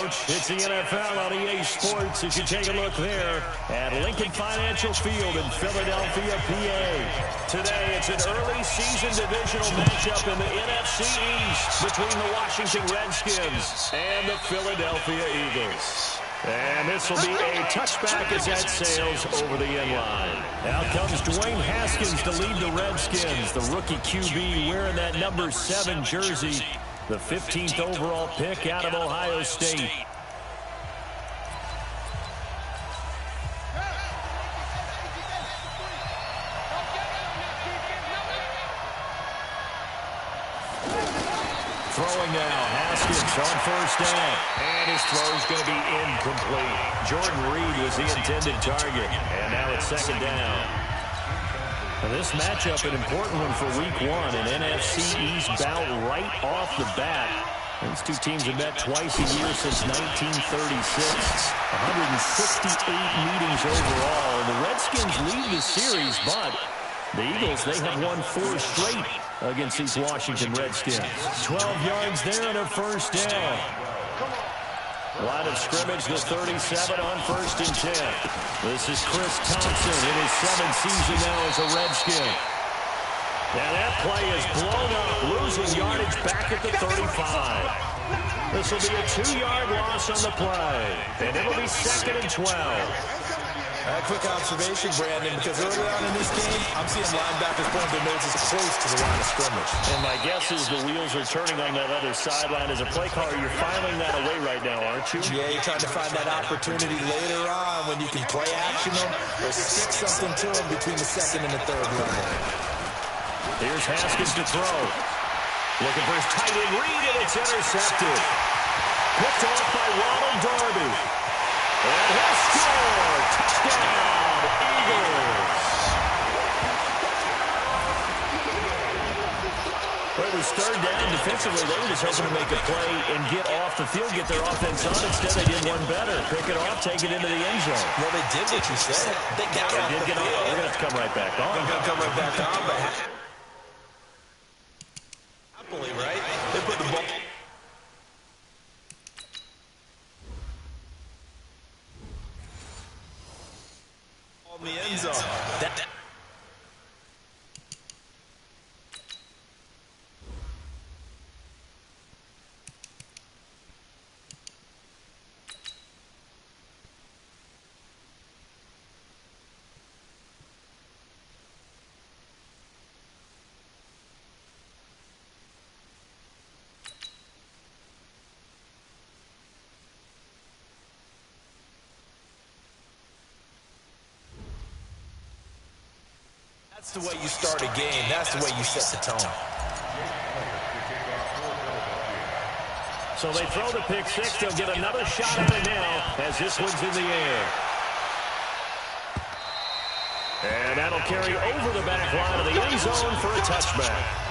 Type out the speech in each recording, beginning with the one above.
Coach. It's the NFL on EA Sports as you take a look there at Lincoln Financial Field in Philadelphia, PA. Today, it's an early season divisional matchup in the NFC East between the Washington Redskins and the Philadelphia Eagles. And this will be a touchback as that sails over the end line. Out comes Dwayne Haskins to lead the Redskins. The rookie QB wearing that number 7 jersey. The 15th overall pick out of Ohio State. Throwing now, Haskins on first down. And his throw's going to be incomplete. Jordan Reed was the intended target. And now it's second down. Now this matchup, an important one for Week 1. An NFC East bout right off the bat. These two teams have met twice a year since 1936. 168 meetings overall. And the Redskins lead the series, but the Eagles, they have won 4 straight against these Washington Redskins. 12 yards there and a first down. Line of scrimmage, the 37 on first and 10. This is Chris Thompson in his 7th season now as a Redskin. And that play is blown up, losing yardage back at the 35. This will be a 2-yard loss on the play. And it'll be second and 12. A quick observation, Brandon, because early on in this game, I'm seeing linebackers pointing their noses close to the line of scrimmage. And my guess is the wheels are turning on that other sideline. As a play caller, you're filing that away right now, aren't you? Yeah, you're trying to find that opportunity later on when you can play action them or stick something to them between the second and the third line. Here's Haskins to throw. Looking for his tight end read, and it's intercepted. Picked off by Ronald Darby. And he'll score! Touchdown, Eagles! Well, it was third down. Defensively, they were just hoping to make a play and get off the field, get their offense on. Instead, they did one better. Pick it off, take it into the end zone. Well, they did what you said. They got off the field. They're going to have to come right back on. They're going to come right back on, but happily, right? They put the ball in the end zone. That's the way you start a game. That's the way you set the tone. So they throw the pick six. They'll get another shot at it now as this one's in the air. And that'll carry over the back line of the end zone for a touchback.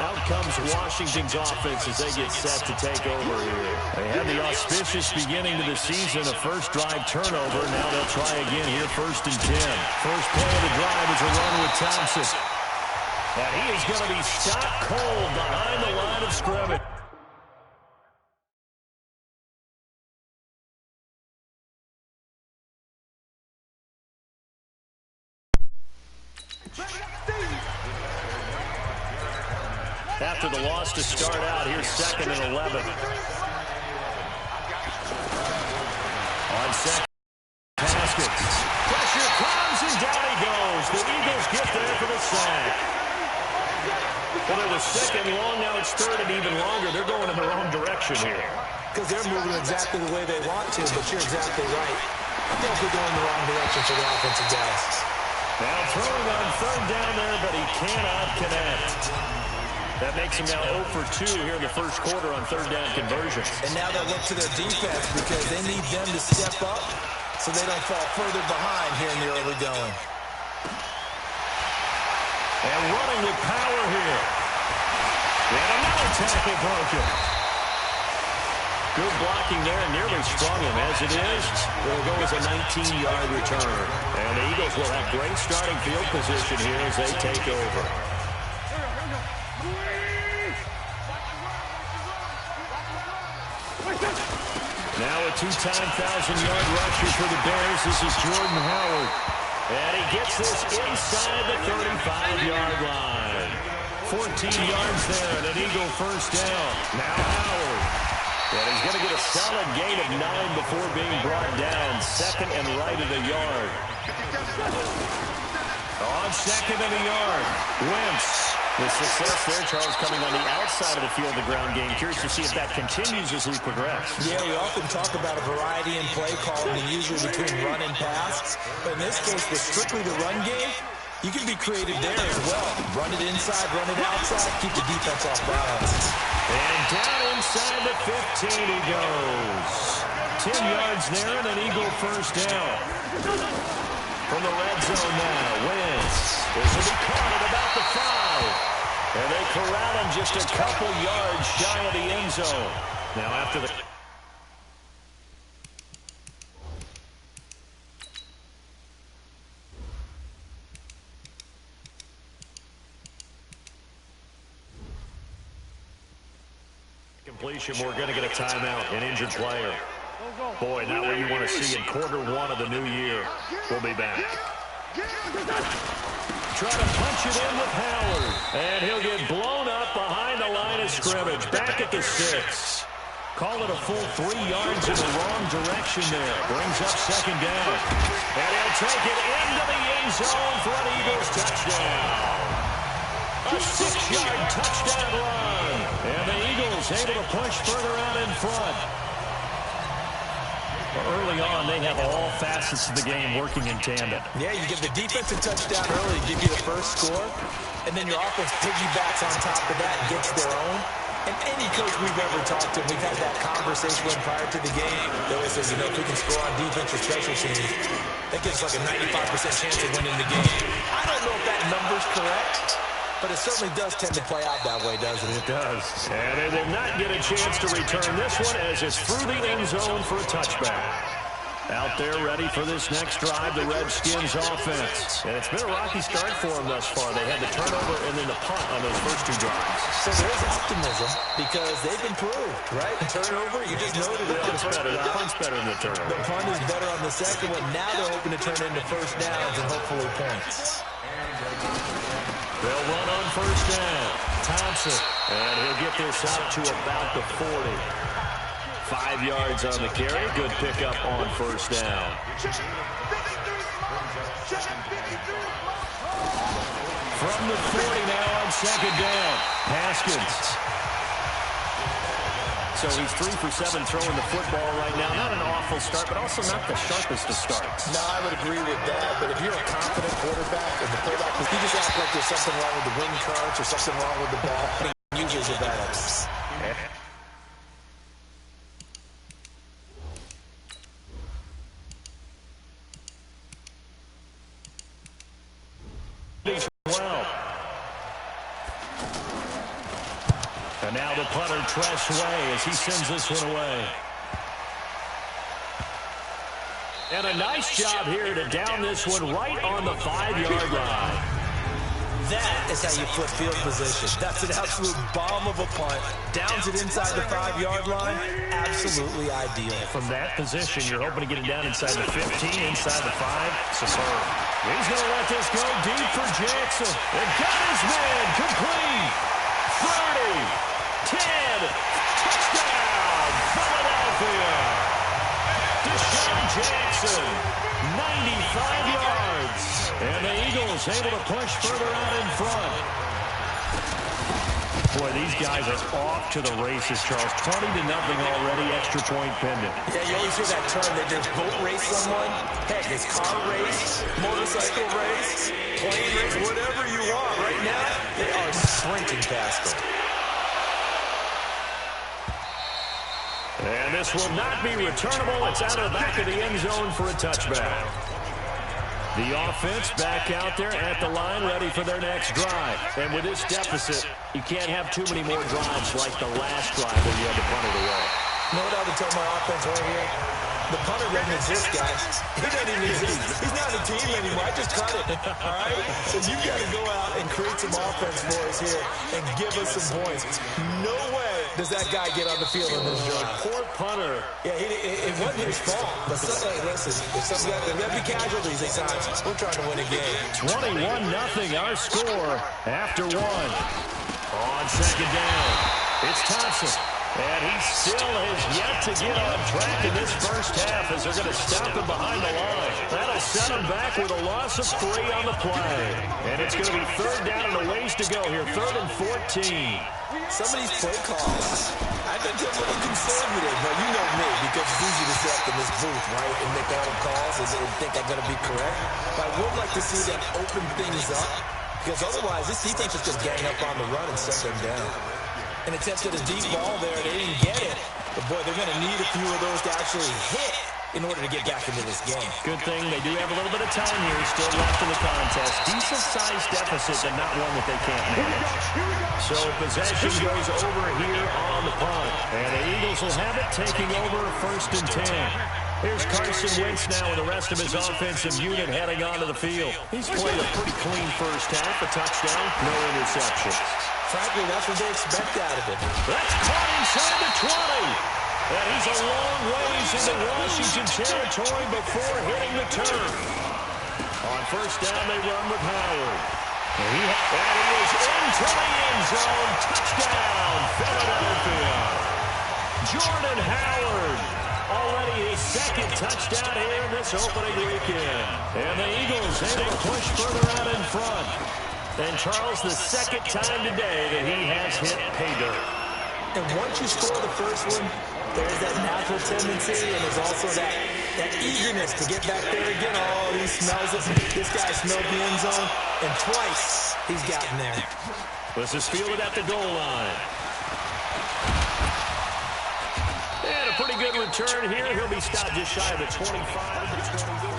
Out comes Washington's offense as they get set to take over here. They had the auspicious beginning to the season, a first drive turnover. Now they'll try again here, first and 10. First play of the drive is a run with Thompson. And he is going to be stopped cold behind the line of scrimmage. After the loss to start out, here's second and 11. On second, Haskins. Pressure comes, and down he goes. The Eagles get there for the sack. Well, it was second long, now it's third and even longer. They're going in the wrong direction here. Because they're moving exactly the way they want to, but you're exactly right. I think they're going in the wrong direction for the offensive guys. Now throwing on third down there, but he cannot connect. That makes him now 0 for 2 here in the first quarter on third down conversions. And now they'll look to their defense because they need them to step up so they don't fall further behind here in the early going. And running with power here. And another tackle broken. Good blocking there and nearly sprung him. As it is, it will go as a 19-yard return. And the Eagles will have great starting field position here as they take over. Now a two-time 1,000-yard rusher for the Bears. This is Jordan Howard. And he gets this inside the 35-yard line. 14 yards there and an Eagle first down. Now Howard. And he's going to get a solid gain of 9 before being brought down. Second and right of the yard. On second and a yard, Wentz. The success there, Charles, coming on the outside of the field, the ground game. Curious to see if that continues as we progress. Yeah, we often talk about a variety in play calling, and usually between run and pass. But in this case, with strictly the run game, you can be creative there as well. Run it inside, run it outside, keep the defense off balance. And down inside the 15 he goes. 10 yards there and an Eagle first down. From the red zone now, Wentz. This will be caught at about the 5. And they corral him just a couple yards shy of the end zone. Now after the... completion, we're going to get a timeout, an injured player. Boy, not what you want to see in quarter one of the new year. We'll be back. Try to punch it in with Howard. And he'll get blown up behind the line of scrimmage. Back at the 6. Call it a full 3 yards in the wrong direction there. Brings up second down. And he'll take it into the end zone for an Eagles touchdown. A 6-yard touchdown run. And the Eagles able to push further out in front. Early on, they have all facets of the game working in tandem. Yeah, you give the defense a touchdown early to give you the first score, and then your offense piggybacks on top of that and gets their own. And any coach we've ever talked to, we've had that conversation when prior to the game. They always say, you know, if we can score on defense or special teams, that gives like a 95% chance of winning the game. I don't know if that number's correct, but it certainly does tend to play out that way, doesn't it? It does. And they will not get a chance to return this one as it's through the end zone for a touchback. Out there ready for this next drive, the Redskins offense. And it's been a rocky start for them thus far. They had the turnover and then the punt on those first 2 drives. So there's optimism because they've improved, right? Turnover, you just noted it. The punt's better than the turnover. The punt is better on the second one. Now they're hoping to turn into first downs and hopefully points. They'll run on first down. Thompson. And he'll get this out to about the 40. 5 yards on the carry. Good pickup on first down. From the 40 now on second down. Haskins. So he's 3 for 7 throwing the football right now. Not an awful start, but also not the sharpest of starts. No, I would agree with that. But if you're a confident quarterback and the quarterback, you just act like there's something wrong with the wind currents or something wrong with the ball, he uses it better. Well. And now the punter, Tress Way, as he sends this one away. And a nice job here to down this one right on the 5-yard line. That is how you flip field position. That's an absolute bomb of a punt. Downs it inside the 5-yard line. Absolutely ideal. From that position, you're hoping to get it down inside the 15, inside the 5. Superb. He's going to let this go deep for Jackson. And got his man complete. 30, 10, touchdown, Philadelphia. Deshaun Jackson, 95 yards. And the Eagles able to push further out in front. Boy, these guys are off to the races, Charles. 20-0 already, extra point pending. Yeah, you always hear that term that there's boat race someone. Heck, it's car race, motorcycle race, plane race, whatever you want. Right now, they are sprinting past them. And this will not be returnable. It's out of the back of the end zone for a touchback. The offense back out there at the line, ready for their next drive. And with this deficit, you can't have too many more drives like the last drive where you had to punt it away. No doubt to tell my offense right here. The punter doesn't exist, guys. He doesn't even exist. He's not a team anymore. I just cut it. All right? So you've got to go out and create some offense for us here and give us some points. No way does that guy get on the field in this drive? Poor punter. Yeah, it wasn't his fault. But listen, if there'll be casualties at times, we're trying to win a game. 21-0 our score after one. On second down, it's Thompson. And he still has yet to get on track in this first half as they're going to stop him behind the line. That'll set him back with a loss of 3 on the play. And it's going to be third down and a ways to go here, 3rd and 14. Some of these play calls, I've been a little conservative. Now, you know me, because it's easy to sit up in this booth, right, and make all the calls and think I'm going to be correct. But I would like to see them open things up, because otherwise this defense is just gang up on the run and set them down. An attempt at a deep ball there. They didn't get it. But, boy, they're going to need a few of those to actually hit in order to get back into this game. Good thing they do have a little bit of time here still left in the contest. Decent-sized deficit, but not one that they can't manage. So possession goes over here on the punt. And the Eagles will have it taking over 1st and 10. Here's Carson Wentz now with the rest of his offensive unit heading onto the field. He's played a pretty clean first half, a touchdown, no interceptions. Frankly, that's what they expect out of it. That's caught inside the 20. And he's a long ways into Washington territory before hitting the turf. On first down, they run with Howard. And he is into the end zone. Touchdown, Philadelphia. Jordan Howard. Already his 2nd touchdown here in this opening weekend. And the Eagles able to push further out in front. And Charles, the 2nd time today that he has hit pay dirt. And once you score the first one, there's that natural tendency, and there's also that eagerness to get back there again. Oh, he smells it. This guy smelled the end zone, and twice he's gotten there. This is fielded at the goal line. And a pretty good return here. He'll be stopped just shy of the 25.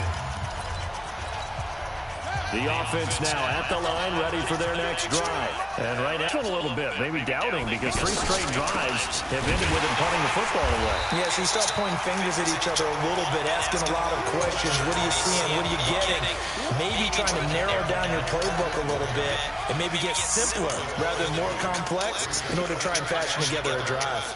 The offense now at the line, ready for their next drive. And right now, a little bit, maybe doubting, because 3 straight drives have ended with him punting the football away. Yeah, so you start pointing fingers at each other a little bit, asking a lot of questions. What are you seeing? What are you getting? Maybe trying to narrow down your playbook a little bit and maybe get simpler rather than more complex in order to try and fashion together a drive.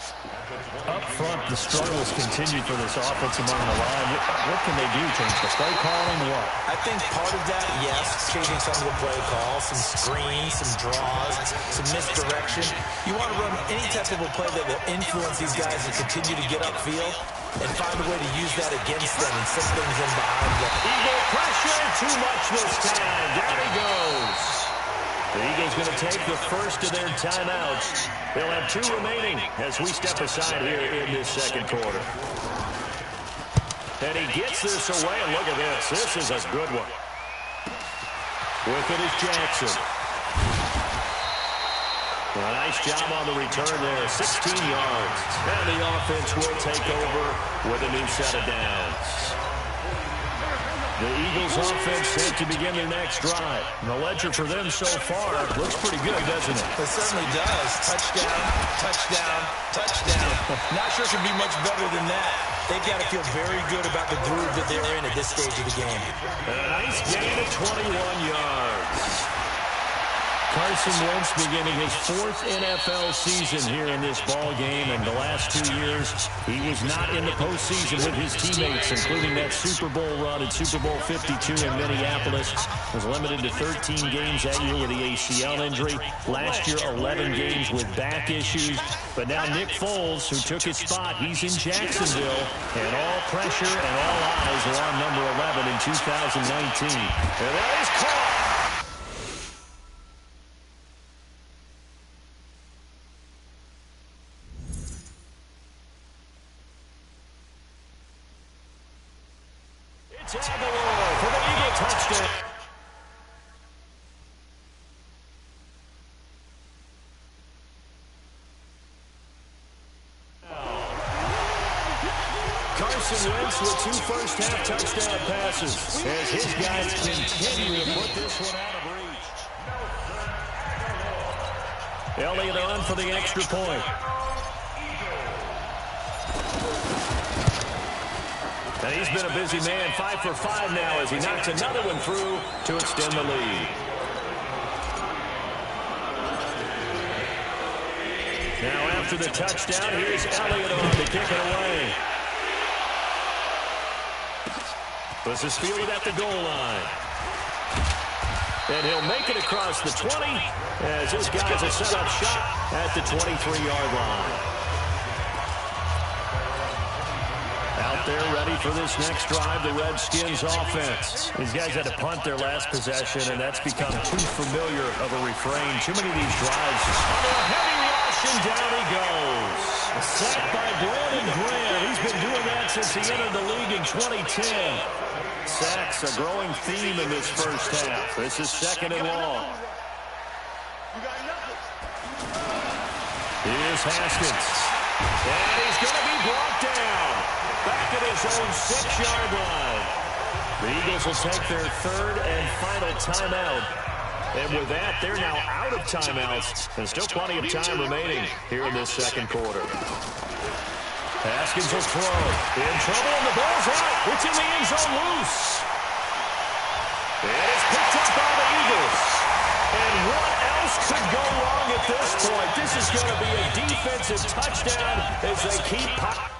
Up front, the struggles continue for this offense among the line. What can they do? Change the play calling? What? I think part of that, yes, changing some of the play calls, some screens, some draws, some misdirection. You want to run any type of a play that will influence these guys and continue to get upfield and find a way to use that against them and set things in behind them. Eagle pressure, too much this time. Down he goes. The Eagles going to take the first of their timeouts. They'll have 2 remaining as we step aside here in this 2nd quarter. And he gets this away, and look at this. This is a good one. With it is Jackson. A nice job on the return there, 16 yards. And the offense will take over with a new set of downs. The Eagles offense set to begin their next drive. And the ledger for them so far looks pretty good, doesn't it? It certainly does. Touchdown, touchdown, touchdown. Not sure it could be much better than that. They've got to feel very good about the groove that they're in at this stage of the game. A nice gain of 21 yards. Carson Wentz beginning his 4th NFL season here in this ball game, and the last 2 years he was not in the postseason with his teammates, including that Super Bowl run at Super Bowl 52 in Minneapolis. Was limited to 13 games that year with the ACL injury. Last year, 11 games with back issues. But now Nick Foles, who took his spot, he's in Jacksonville, and all pressure and all eyes are on number 11 in 2019. And that is caught. Aguilar for the Eagle touchdown. Carson Wentz with 2 first-half touchdown passes as his guys continue to put this one out of reach. Elliott on for the extra point. And he's been a busy man, 5 for 5 now as he knocks another one through to extend the lead. Now after the touchdown. Here's Elliott on to kick it away. This is fielded at the goal line. And he'll make it across the 20 as this guy's a set-up shot at the 23-yard line. Out there ready for this next drive, the Redskins offense. These guys had to punt their last possession, and that's become too familiar of a refrain. Too many of these drives. Under a heavy rush, and down he goes. A sack by Brandon Graham. He's been doing that since he entered the league in 2010. Sacks, a growing theme in this first half. This is second and long. Here's Haskins. And he's going to be brought down. Back at his own 6-yard line. The Eagles will take their third and final timeout. And with that, they're now out of timeouts. And still plenty of time remaining here in this second quarter. Haskins will throw. In trouble, and the ball's out. It's in the end zone loose. And it's picked up by the Eagles. And what else could go wrong at this point? This is going to be a defensive touchdown as they keep popping.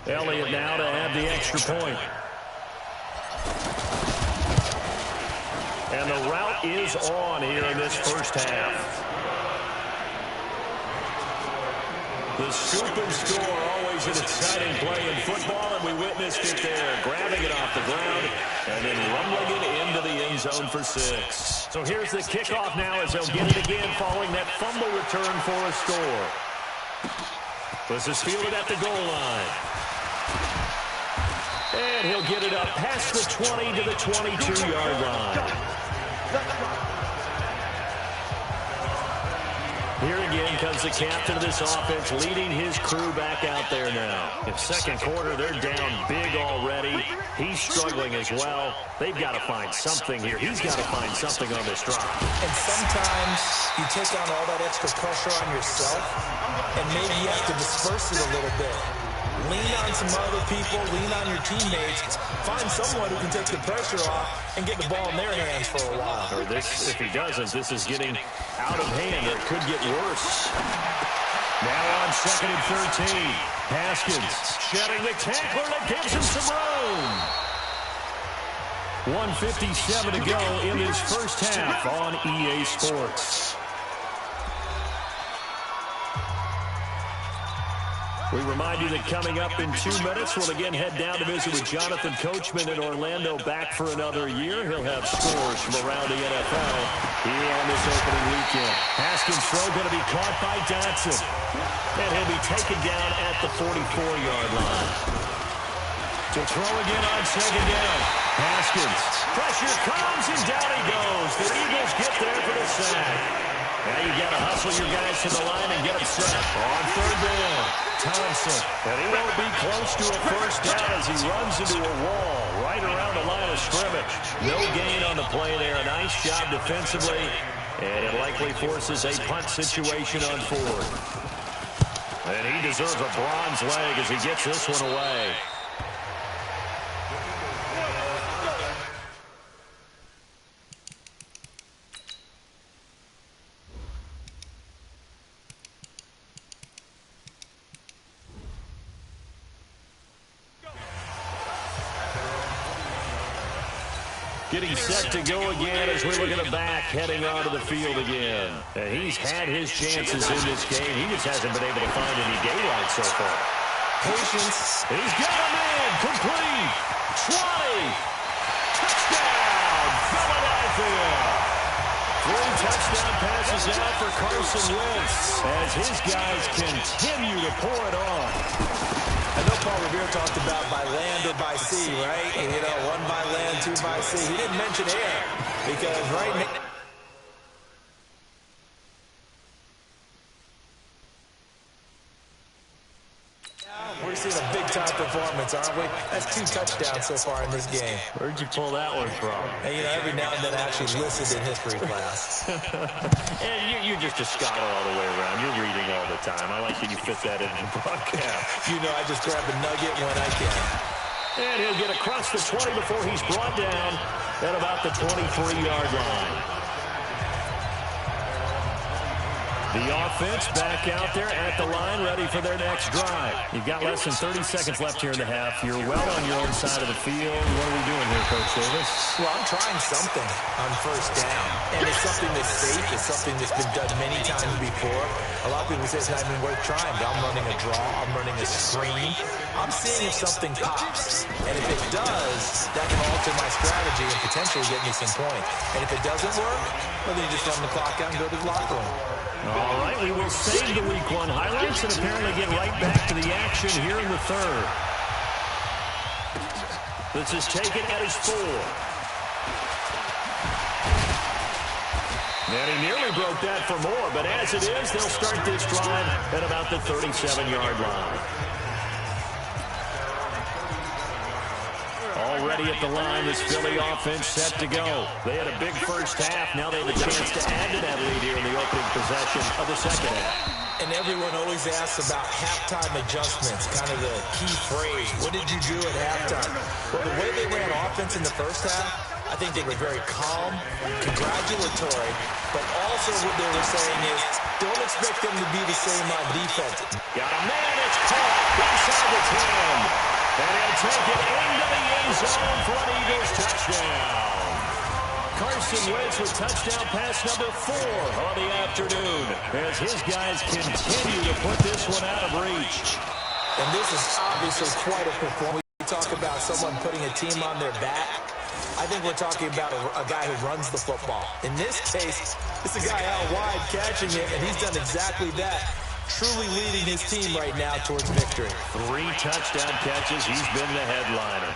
Elliott now to add the extra point. And the route is on here in this first half. The scoop and score, always an exciting play in football, and we witnessed it there. Grabbing it off the ground and then rumbling it into the end zone for 6. So here's the kickoff now as they'll get it again following that fumble return for a score. This is fielded at the goal line. And he'll get it up past the 20 to the 22-yard line. Here again comes the captain of this offense, leading his crew back out there now. In second quarter, they're down big already. He's struggling as well. They've got to find something here. He's got to find something on this drive. And sometimes you take on all that extra pressure on yourself, and maybe you have to disperse it a little bit. Lean on some other people, lean on your teammates. Find someone who can take the pressure off and get the ball in their hands for a while. Or this, if he doesn't, this is getting out of hand. It could get worse. Now on 2nd and 13. Haskins shedding the tackler that gives him some room. 1:57 to go in this first half on EA Sports. We remind you that coming up in 2 minutes, we'll again head down to visit with Jonathan Coachman in Orlando, back for another year. He'll have scores from around the NFL here on this opening weekend. Haskins' throw going to be caught by Dotson. And he'll be taken down at the 44-yard line. To throw again on 2nd down. Haskins. Pressure comes and down he goes. The Eagles get there for the sack. Now you got to hustle your guys to the line and get them set. On 3rd down, Thompson. And he won't be close to a first down as he runs into a wall right around the line of scrimmage. No gain on the play there. A nice job defensively. And it likely forces a punt situation on 4th. And he deserves a bronze leg as he gets this one away. Getting set to go again as we look at the back heading onto the field again. And he's had his chances in this game. He just hasn't been able to find any daylight so far. Patience. He's got him in. Complete. 20. Touchdown, Philadelphia. 3 touchdown passes out for Carson Wentz as his guys continue to pour it on. I know Paul Revere talked about by land or by sea, right? And, 1 by land, 2 by sea. He didn't mention air because right now, we're seeing a big-time performance, aren't we? That's 2 touchdowns so far in this game. Where'd you pull that one from? And, every now and then I actually listened in history class. And you're just a scholar all the way around. You're reading all the time. I like that you fit that in the broadcast. I just grab a nugget when I can. And he'll get across the 20 before he's brought down at about the 23-yard line. The offense back out there at the line, ready for their next drive. You've got less than 30 seconds left here in the half. You're well on your own side of the field. What are we doing here, Coach Davis? Well, I'm trying something on 1st down. And it's something that's safe. It's something that's been done many times before. A lot of people say it's not even worth trying. But I'm running a draw. I'm running a screen. I'm seeing if something pops. And if it does, that can alter my strategy and potentially get me some points. And if it doesn't work, well, then you just run the clock out and go to the locker room. All right, we will save the Week 1 highlights and apparently get right back to the action here in the 3rd. This is taken at his 4. And he nearly broke that for more, but as it is, they'll start this drive at about the 37-yard line. Already at the line, this Philly offense set to go. They had a big first half. Now they have a chance to add to that lead here in the opening possession of the second half. And everyone always asks about halftime adjustments, kind of the key phrase. What did you do at halftime? Well, the way they ran offense in the first half, I think they were very calm, congratulatory, but also what they were saying is, don't expect them to be the same on defense. Got a man, it's caught inside the 10. And he'll take it into the end zone for an Eagles touchdown. Carson Wentz with touchdown pass number 4 on the afternoon as his guys continue to put this one out of reach. And this is obviously quite a performance. We talk about someone putting a team on their back. I think we're talking about a guy who runs the football. In this case, it's a guy out wide catching it, and he's done exactly that. Truly leading his team right now towards victory. 3 touchdown catches. He's been the headliner.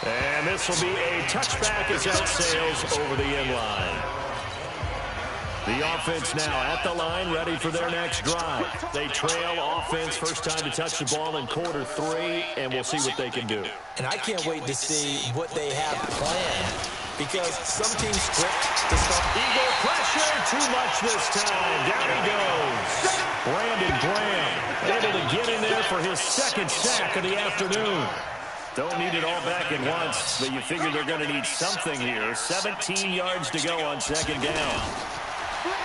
And this will be a touchback as that sails over the end line. The offense now at the line, ready for their next drive. They trail offense, first time to touch the ball in quarter 3, and we'll see what they can do. And I can't wait to see what they have planned, because some teams script to start. Eagle pressure, too much this time. Down he goes. Brandon Graham able to get in there for his second sack of the afternoon. Don't need it all back at once, but you figure they're going to need something here. 17 yards to go on second down.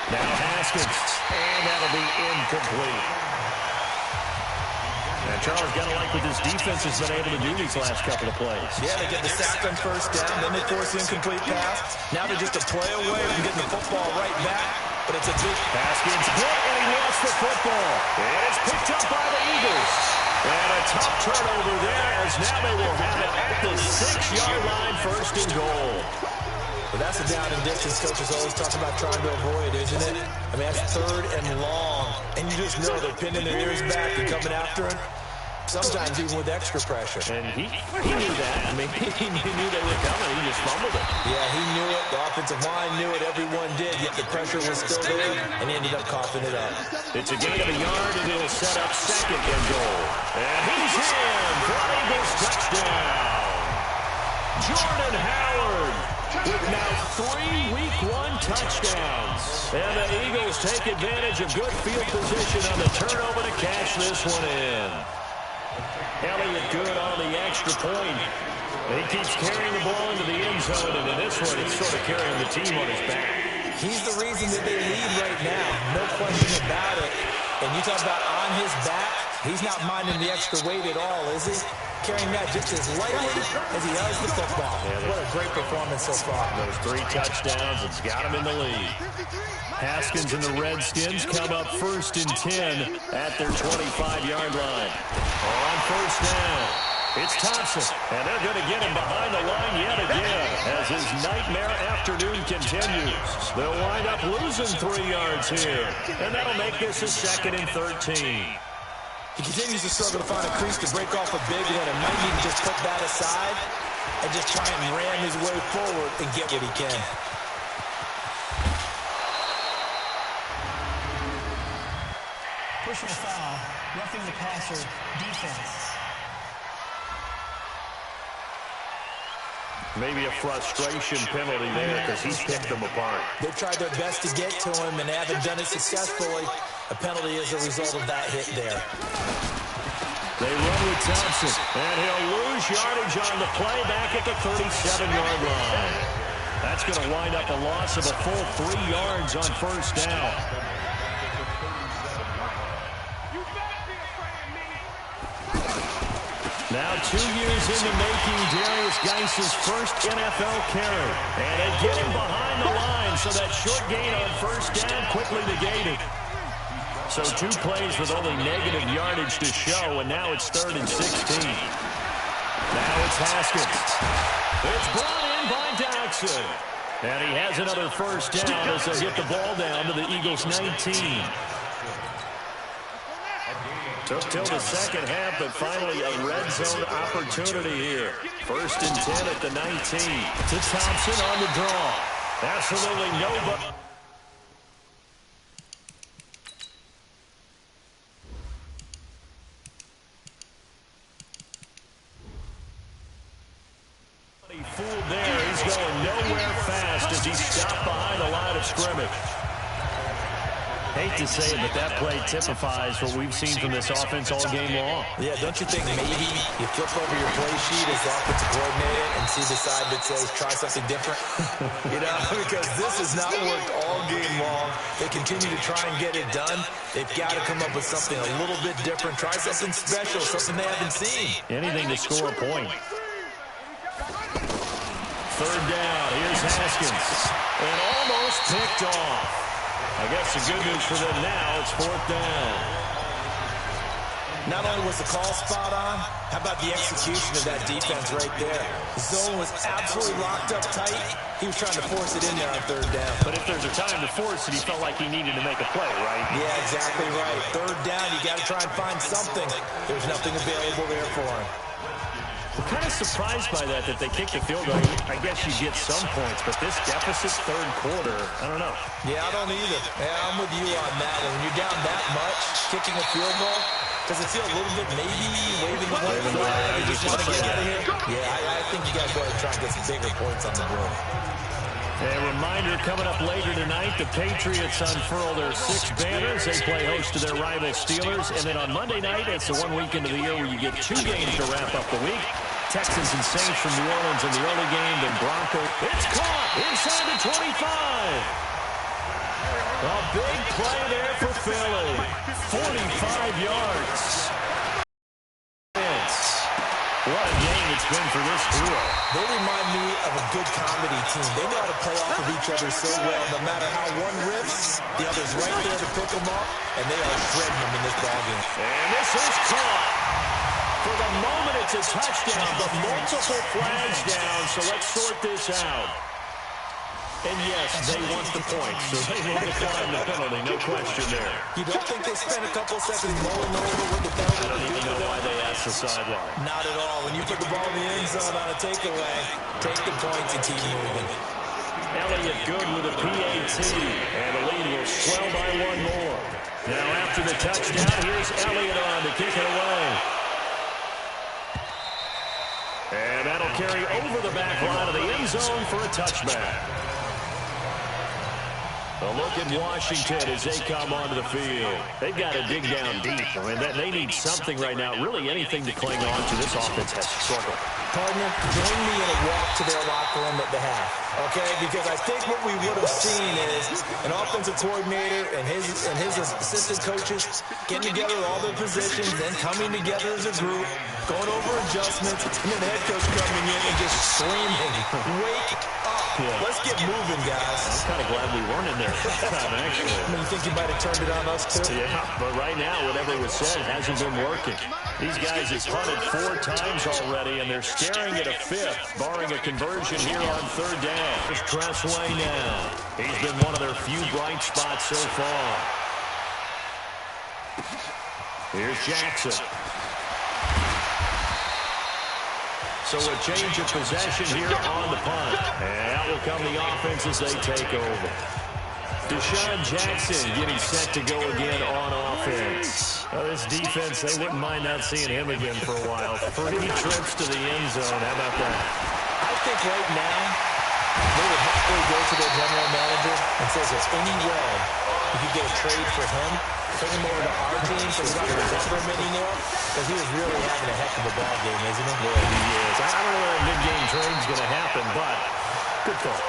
Now Haskins, and that'll be incomplete. And Charles got to like what this defense has been able to do these last couple of plays. Yeah, they get the sack on first down, then they force the incomplete pass. Now they're just a play away from getting the football right back, but it's a big... Haskins hit, and he lost the football. It's picked up by the Eagles. And a tough turnover there, as now they will have it at the 6-yard line, first and goal. But that's a down and distance coaches always talk about trying to avoid, isn't it? I mean, that's 3rd and long, and you just know they're pinning their ears back and coming after him, sometimes even with extra pressure. And he knew that. I mean, he knew they were coming. He just fumbled it. Yeah, he knew it. The offensive line knew it. Everyone did, yet the pressure was still there, and he ended up coughing it up. It's a gain of a yard, and it'll set up second and goal. And he's in for an Eagles touchdown. Jordan Howard with now 3 Week 1 touchdowns. And the Eagles take advantage of good field position on the turnover to cash this one in. Elliott good on the extra point. He keeps carrying the ball into the end zone, and in this one, he's sort of carrying the team on his back. He's the reason that they lead right now, no question about it. And you talk about on his back, he's not minding the extra weight at all, is he? Carrying that just as lightly as he has the football. Yeah, what a great performance so far. Those 3 touchdowns, it's got him in the lead. Haskins and the Redskins come up 1st and 10 at their 25-yard line. On first down, it's Thompson, and they're going to get him behind the line yet again as his nightmare afternoon continues. They'll wind up losing 3 yards here, and that'll make this a 2nd and 13. He continues to struggle to find a crease to break off a big one, and might need to just put that aside and just try and ram his way forward and get what he can. Personal foul, roughing the passer, defense. Maybe a frustration penalty there because he's picked them apart. They've tried their best to get to him and haven't done it successfully. A penalty is a result of that hit there. They run with Thompson, and he'll lose yardage on the play back at the 37-yard line. That's going to wind up a loss of a full 3 yards on first down. Now 2 years in the making, Darius Geis's first NFL carry. And they get him behind the line, so that short gain on first down quickly negated. So 2 plays with only negative yardage to show, and now it's 3rd and 16. Now it's Haskins. It's brought in by Dodson. And he has another first down as they hit the ball down to the Eagles' 19. Took till the second half, but finally a red zone opportunity here. 1st and 10 at the 19. To Thompson on the draw. Absolutely nobody. Fooled there. He's going nowhere fast as he's stopped behind the line of scrimmage. Hate to say it, but that play typifies what we've seen from this offense all game long. Yeah, don't you think maybe you flip over your play sheet as the offensive coordinator and see the side that says try something different? Because this has not worked all game long. They continue to try and get it done. They've got to come up with something a little bit different. Try something special, something they haven't seen. Anything to score a point. Third down, here's Haskins. And almost picked off. I guess the good news for them now, it's fourth down. Not only was the call spot on, how about the execution of that defense right there? The zone was absolutely locked up tight. He was trying to force it in there on third down. But if there's a time to force it, he felt like he needed to make a play, right? Yeah, exactly right. Third down, you got to try and find something. There's nothing available there for him. We're kind of surprised by that they kicked the field goal. I guess you get some points, but this deficit third quarter, I don't know. Yeah, I don't either. Yeah, I'm with you on that. And when you're down that much, kicking a field goal, does it feel a little bit maybe waving the white flag? You just want to get out of here? Yeah, I think you guys got to try and get some bigger points on the board. A reminder, coming up later tonight, the Patriots unfurl their 6 banners. They play host to their rival Steelers. And then on Monday night, it's the one weekend of the year where you get 2 games to wrap up the week. Texans and Saints from New Orleans in the early game, then Broncos. It's caught inside the 25. A big play there for Philly. 45 yards. What a game it's been for this duo. They remind me of a good comedy team. They know how to play off of each other so well. No matter how one riffs, the other's right there to pick them up, and they are shredding them in this ballgame. And this is caught. For the moment, it's a touchdown, but multiple flags down, so let's sort this out. And yes, they want the point, so they will decline the penalty, no question there. You don't think they spent a couple seconds mulling over what the penalty? I don't even know why they asked the sideline. Not at all. When you put the ball in the end zone on a takeaway, take the points and keep moving. Elliott good with a PAT, and the lead will swell by 1 more. Now after the touchdown, here's Elliott on to kick it away. And that'll carry over the back line of the end zone for a touchback. A look at Washington as they come onto the field. They've got to dig down deep. I mean, they need something right now. Really anything to cling on to. This offense has struggled. Partner, join me in a walk to their locker room at the half, okay? Because I think what we would have seen is an offensive coordinator and his assistant coaches getting together all their positions, then coming together as a group, going over adjustments, and then the head coach coming in and just screaming, wake up. Yeah. Let's get moving, guys. I'm kind of glad we weren't in there actually. You think you might have turned it on us, too? Yeah, but right now, whatever was said hasn't been working. These guys have punted 4 times already, and they're staring at a 5th, barring a conversion here on third down. Here's Tressway now. He's been one of their few bright spots so far. Here's Jackson. So a change of possession here on the punt. And out will come the offense as they take over. Deshaun Jackson getting set to go again on offense. This defense, they wouldn't mind not seeing him again for a while. 3 trips to the end zone. How about that? I think right now they would happily go to their general manager and say, is there any way you could get a trade for him? Bring him over to our team so we don't remember him anymore? Because he was really having a heck of a ball game, isn't he? Yeah, he is. I don't know whether a mid-game trade's going to happen, but good thought.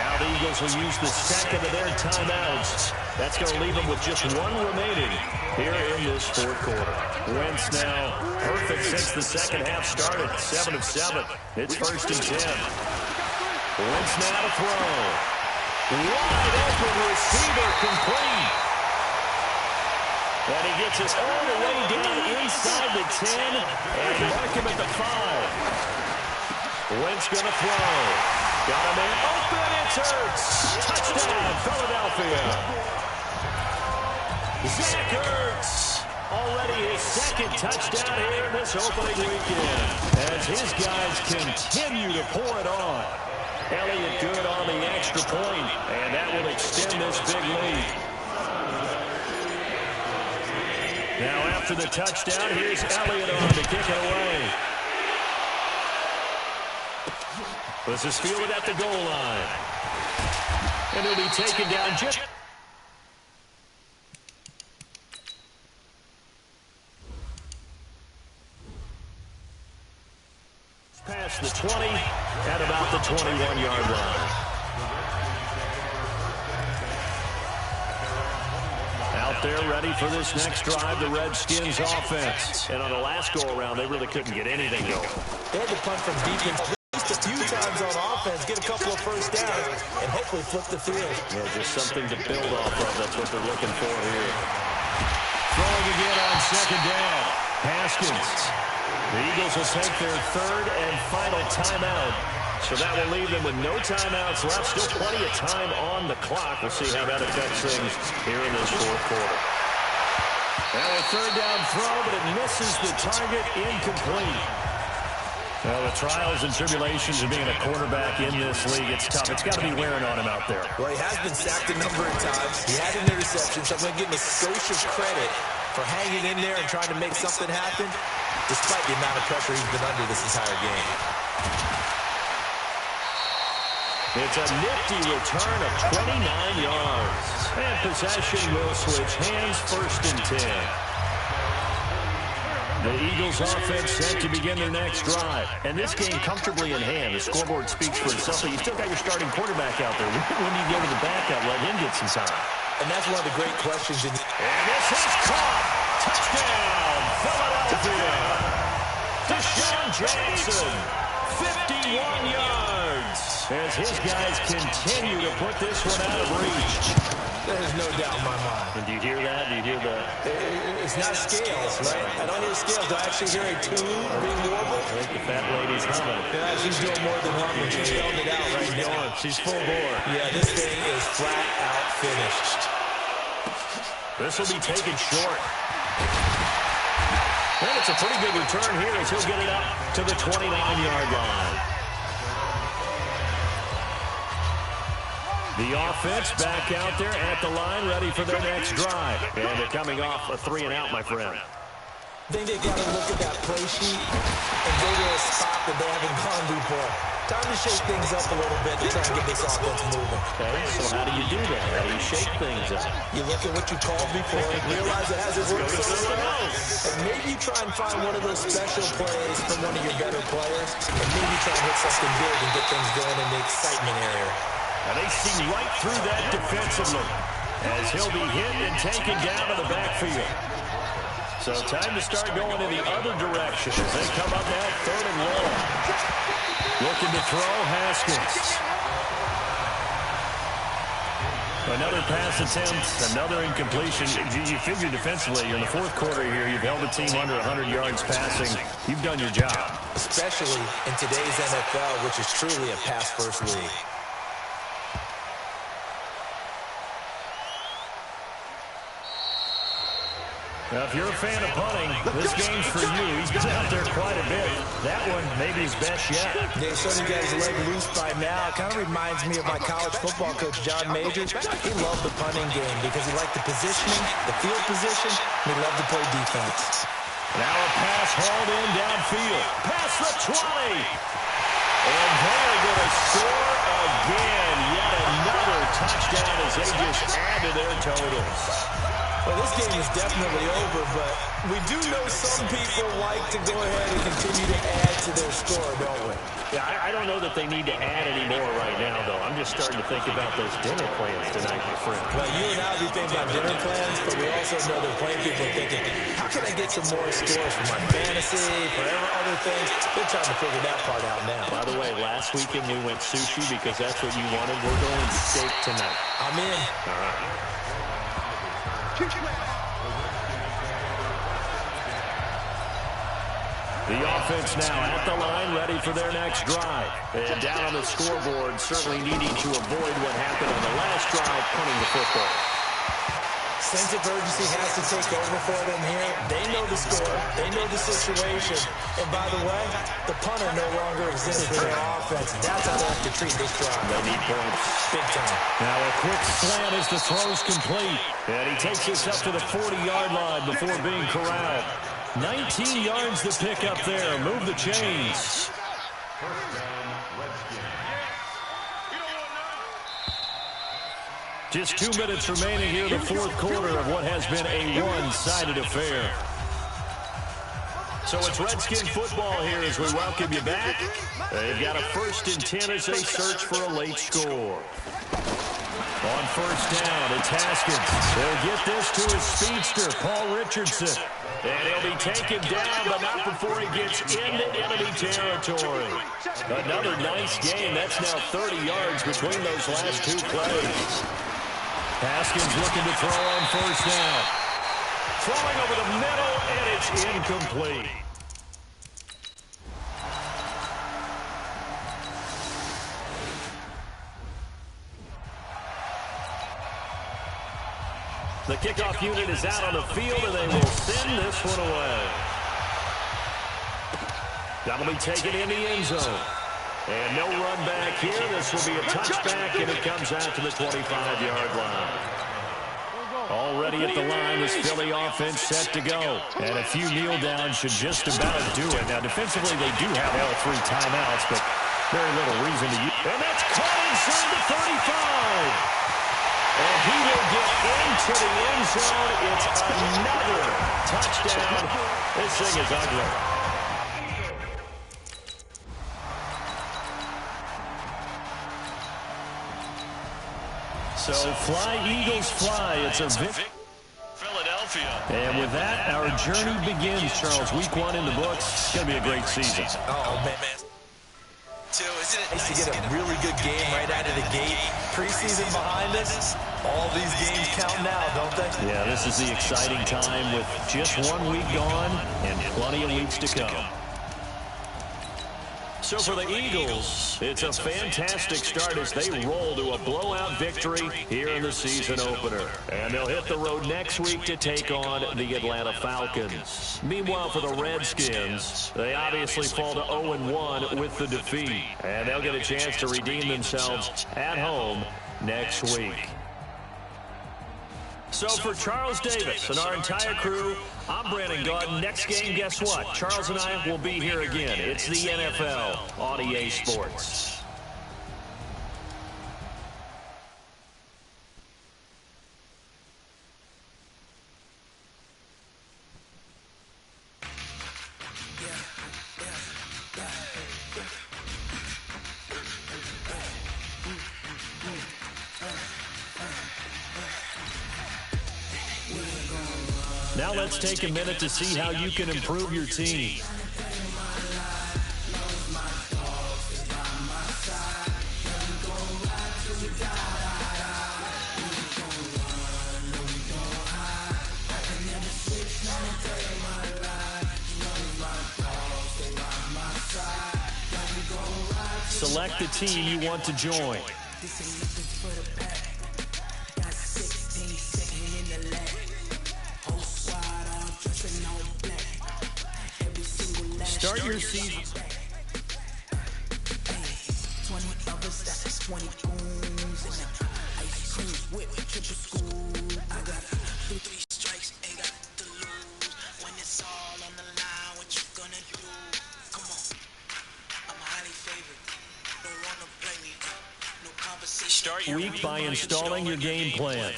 Now the Eagles will use the second of their timeouts. That's going to leave them with just 1 remaining here in this fourth quarter. Wentz now perfect since the second half started. 7 of 7. It's 1st and 10. Wentz now to throw. Wide open receiver complete. And he gets it all the way down inside the 10 and mark him at the 5. Wentz going to throw. Got a man open. It's Ertz. Touchdown, Philadelphia. Zach Ertz. Already his 2nd touchdown here this opening weekend. As his guys continue to pour it on. Elliott good on the extra point, and that will extend this big lead. Now after the touchdown, here's Elliott on to kick it away. This is fielded at the goal line. And he'll be taken down just... Past the 20 at about the 21-yard line. Out there ready for this next drive, the Redskins offense. And on the last go-around, they really couldn't get anything going. They had to punt from defense at least a few times on offense, get a couple of first downs, and hopefully flip the field. Yeah, just something to build off of. That's what they're looking for here. Throwing again on second down. Haskins. The Eagles will take their third and final timeout. So that will leave them with no timeouts left. Still plenty of time on the clock. We'll see how that affects things here in this fourth quarter. Now a third down throw, but it misses the target, incomplete. Well, the trials and tribulations of being a quarterback in this league, it's tough. It's got to be wearing on him out there. Well, he has been sacked a number of times. He had an interception, so I'm going to give him a skosh of credit for hanging in there and trying to make something happen, despite the amount of pressure he's been under this entire game. It's a nifty return of 29 yards. And possession will switch hands, first and 10. The Eagles offense set to begin their next drive. And this game comfortably in hand. The scoreboard speaks for itself. But you still got your starting quarterback out there. When do you go to the backup, let him get some time? And that's one of the great questions. And this is caught. Touchdown, Philadelphia. Deshaun Jackson, 51 yards. As his guys continue to put this one out of reach. There's no doubt in my mind. And do you hear that? Do you hear the... It's not scales, right? I don't hear scales. Do I actually hear a tune being warbled? I think the fat lady's humming. Yeah, she's doing more than humming. She's spelled it out right now. She's full bore. Yeah, this thing is flat out finished. This will be taken short. And it's a pretty good return here as he'll get it up to the 29-yard line. The offense back out there at the line, ready for their next drive. And they're coming off a 3-and-out, my friend. I think they got to look at that play sheet and go to a spot that they haven't gone before. Time to shake things up a little bit to try and get this offense moving. Okay, so how do you do that? How do you shake things up? You look at what you called before and realize it hasn't worked for someone else. And maybe you try and find one of those special plays from one of your better players, and maybe try and hit something big and get things going in the excitement area. And they see right through that defensively as he'll be hit and taken down to the backfield. So time to start going in the other direction as they come up now, third and long. Looking to throw, Haskins. Another pass attempt, another incompletion. You figure defensively in the fourth quarter here, you've held a team under 100 yards passing. You've done your job. Especially in today's NFL, which is truly a pass-first league. Now, if you're a fan of punting, this game's for you. He's been out there quite a bit. That one maybe his best yet. Yeah, he's starting to get his leg loose by now. Kind of reminds me of my college football coach, John Majors. He loved the punting game because he liked the positioning, the field position, and he loved to play defense. Now a pass hauled in downfield. Past the 20. And they're going to score again. Yet another touchdown as they just add to their totals. Well, this game is definitely over, but we do know some people like to go ahead and continue to add to their score, don't we? Yeah, I don't know that they need to add any more right now, though. I'm just starting to think about those dinner plans tonight, my friend. Well, you and I, we think about dinner plans, but we also know that plenty of people are thinking, how can I get some more scores for my fantasy, for other things? They're trying to figure that part out now. By the way, last weekend we went sushi because that's what you wanted. We're going steak tonight. I'm in. All right. The offense now at the line, ready for their next drive. And down on the scoreboard, certainly needing to avoid what happened on the last drive, punting the football. Sense of urgency has to take over for them here. They know the score. They know the situation. And by the way, the punter no longer exists for their offense. That's how they have to treat this drive. They need points. Big time. Now a quick slant as the throw's complete. And he takes this up to the 40-yard line before being corralled. 19 yards to pick up there. Move the chains. Just 2 minutes remaining here in the fourth quarter of what has been a one-sided affair. So it's Redskin football here as we welcome you back. They've got a 1st and 10 as they search for a late score. On 1st down, it's Haskins. He'll get this to his speedster, Paul Richardson. And he'll be taken down, but not before he gets into enemy territory. Another nice game. That's now 30 yards between those last 2 plays. Haskins looking to throw on 1st down. Throwing over the middle, and it's incomplete. The kickoff unit is out on the field, and they will send this one away. That'll be taken in the end zone. And no run back here. This will be a touchback, and it comes out to the 25-yard line. Already at the line, this Philly offense set to go. And a few kneel downs should just about do it. Now, defensively, they do have all 3 timeouts, but very little reason to use. And that's caught inside the 35. And he will get into the end zone. It's another touchdown. This thing is ugly. So fly, Eagles, fly. It's a victory. Philadelphia. And with that, our journey begins, Charles. Week 1 in the books. It's going to be a great season. Oh, man. Isn't it nice to get a really good game right out of the gate? Preseason behind us. All these games count now, don't they? Yeah, this is the exciting time with just 1 week gone and plenty of weeks to come. So for the Eagles, it's a fantastic start as they roll to a blowout victory here in the season opener. And they'll hit the road next week to take on the Atlanta Falcons. Meanwhile, for the Redskins, they obviously fall to 0-1 with the defeat. And they'll get a chance to redeem themselves at home next week. So for Charles Davis and our entire crew, I'm Brandon Gaudin. Next game, guess what? Charles and I will be here again. It's the NFL on EA Sports. Now let's take a minute to see how you can improve your team. Select the team you want to join. Start your season. 20 others, that's 20 goons and ice cream whip, triple school. I got 3 strikes, ain't got to lose. When it's all on the line, what you gonna do? Come on, I'm highly favored. Don't wanna play me. No conversation. Start your week by installing your game plan.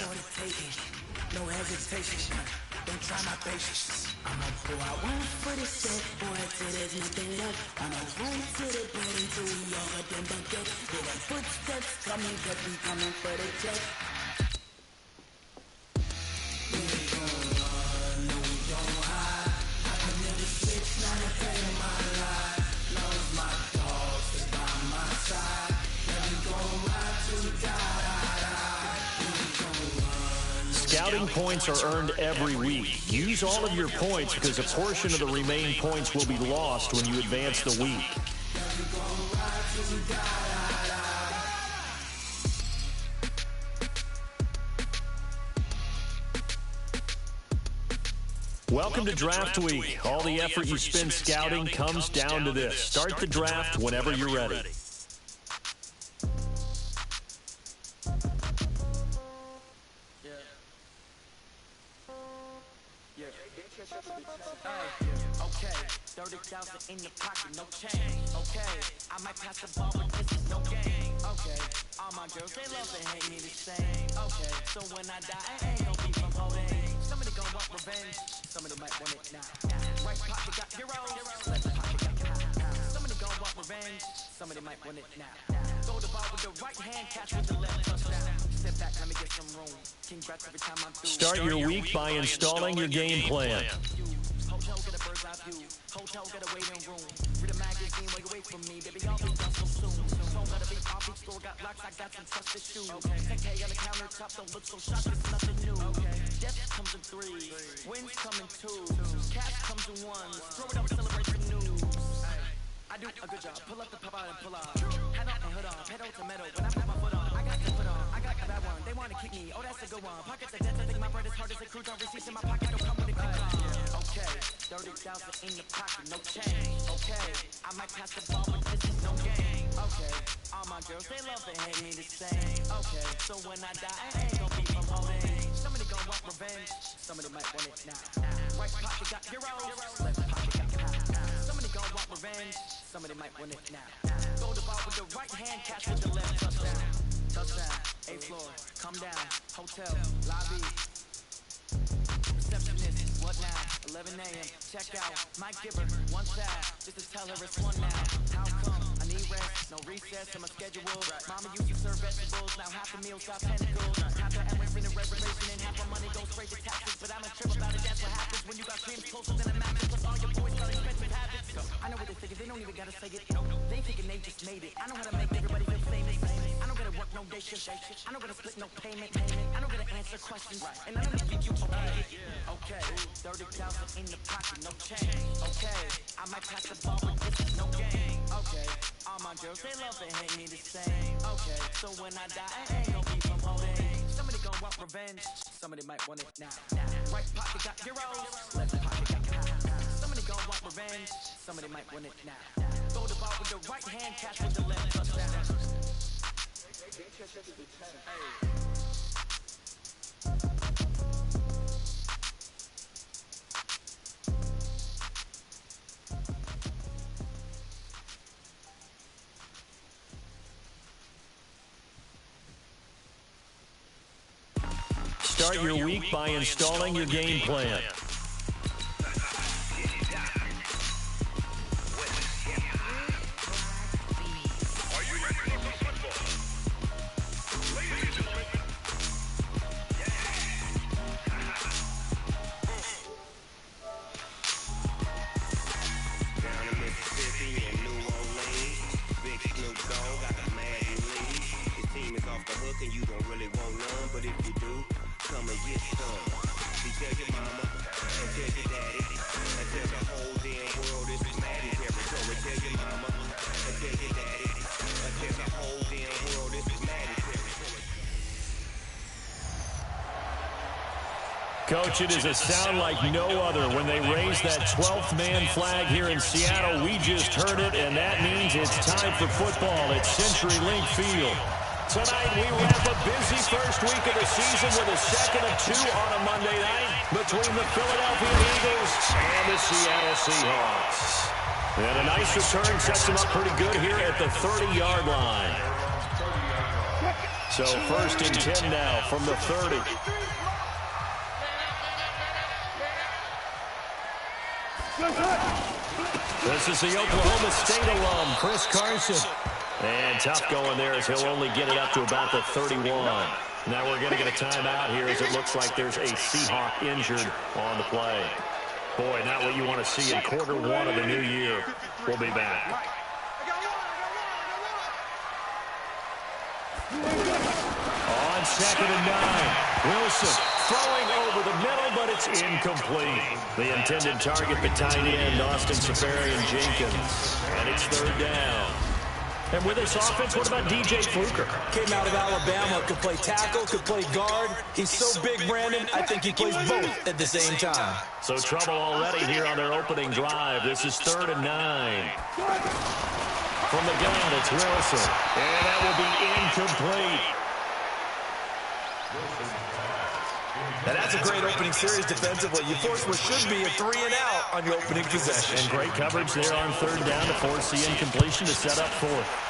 No hesitation. Don't try my patience. I'ma pull out one for the set, boy, till there's nothing left. I'ma run to the bed until we all got them bucket. Hear them footsteps coming, cause we coming for the check. We ain't gon' run, no we don't hide. I can never switch, not a day in my life. Long as my dogs stay by my side. Now we gon' ride till we die. Scouting points are earned every week. Use all of your points because a portion of the remaining points will be lost when you advance the week. Welcome to Draft Week. All the effort you spend scouting comes down to this. Start the draft whenever you're ready. Okay, 30,000 in your pocket, no change. Okay, I might pass the ball, but this is no game. Okay, all my girls, they love to hate me the same. Okay, so when I die, I ain't gonna be from holding. Somebody gonna want revenge, somebody might want it now. Right pocket got heroes, left pocket got cops. Somebody gon' want revenge, somebody might want it now. Throw the ball with the right hand, catch with the left touchdown. Step back, let me get some room. Congrats every time I'm through. Start your week by installing your game plan. Hotel get a bird's eye view. Hotel get a waiting room. Read a magazine while you wait for me. Baby, I'll be done so soon. Phone gotta be off each store. Got locks, I got some trusted shoes. 10K on the countertop, don't look so shocked, it's nothing new. Death comes in threes. Wins come in twos. Cash comes in ones. Throw it up, celebrate the news. I do a good job. Pull up the pop out and pull out. Head on and hood on. Pedal to metal. When I put my foot on, I got to put on. I got a bad one. They want to keep me. Oh, that's a good one. Pockets are dead. I think my bread is hard as a cruise on. Receipts in my pocket. Don't come with a coupon. Okay. 30,000 in the pocket. No change. Okay. I might pass the ball, but this is no game. Okay. All my girls, they love and hate me the same. Okay. So when I die, I ain't gonna be from old age. Somebody gon' want revenge. Somebody might want it now. Right pocket got heroes. Left pocket got cops. Somebody gon' want revenge. Somebody might win it now. Throw the ball with the right hand, catch with the left touchdown. Touchdown, 8th floor, come down, hotel, lobby. Receptionist, what now? 11 a.m., check out. Mike Giver, one child, just to tell her it's one now. How come? I need rest, no recess in my schedule. Mama used to serve vegetables, now half the meals got tentacles. Half the hours in the reservation and half my money goes straight to taxes. But I'm a trip about it, that's what happens when you got creams closer than a mattress. Plus all your boys got expensive habits. I know what they think, they don't even gotta say it. They thinking they just made it. I know how to make everybody feel famous. I don't gotta work no day shift. I don't gotta split no payment. I don't gotta answer questions. And I don't need you okay. Okay, 30,000 in the pocket, no change. Okay, I might pass the ball, but this is no game. Okay, all my girls, they love and hate me the same. Okay, so when I die, I ain't gonna be from old age. Somebody gon' want revenge, somebody might want it now. Right pocket got heroes, left pocket got cops. Somebody gon' want revenge, somebody might want it now. Throw the ball with the right hand, catch with the left touchdown. Start your week by installing your game plan. Coach, it is a sound like no other when they raise that 12th man flag here in Seattle. We just heard it, and that means it's time for football at CenturyLink Field. Tonight, we wrap a busy first week of the season with a second of two on a Monday night between the Philadelphia Eagles and the Seattle Seahawks. And a nice return sets them up pretty good here at the 30-yard line. So first and 10 now from the 30. This is the Oklahoma State alum, Chris Carson. And tough going there as he'll only get it up to about the 31. Now we're going to get a timeout here as it looks like there's a Seahawk injured on the play. Boy, not what you want to see in quarter one of the new year. We'll be back. On second and 9, Wilson throwing over the middle, but it's incomplete. The intended target, the tight end, Austin Safarian-Jenkins. And it's third down. And with this offense, what about DJ Fluker? Came out of Alabama, could play tackle, could play guard. He's so big, Brandon, I think he plays both at the same time. So trouble already here on their opening drive. This is third and 9. From the gun, it's Wilson. And that will be incomplete. Now that's a great opening series defensively. You force what should be a 3-and-out on your opening possession. And great coverage there on third down to force the incompletion to set up fourth.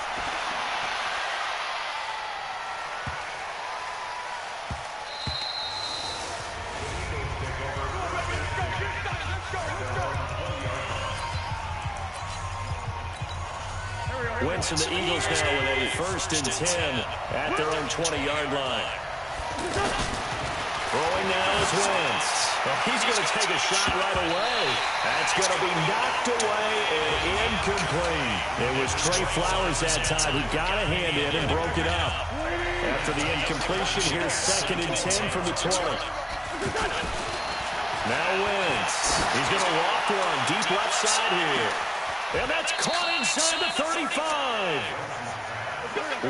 Wentz and the Eagles now with a 1st and 10 at their own 20-yard line. Throwing now is Wentz. Well, he's going to take a shot right away. That's going to be knocked away and incomplete. It was Trey Flowers that time who got a hand in and broke it up. After the incompletion, here's 2nd and 10 from the 20. Now Wentz. He's going to walk one deep left side here. And that's caught inside the 35.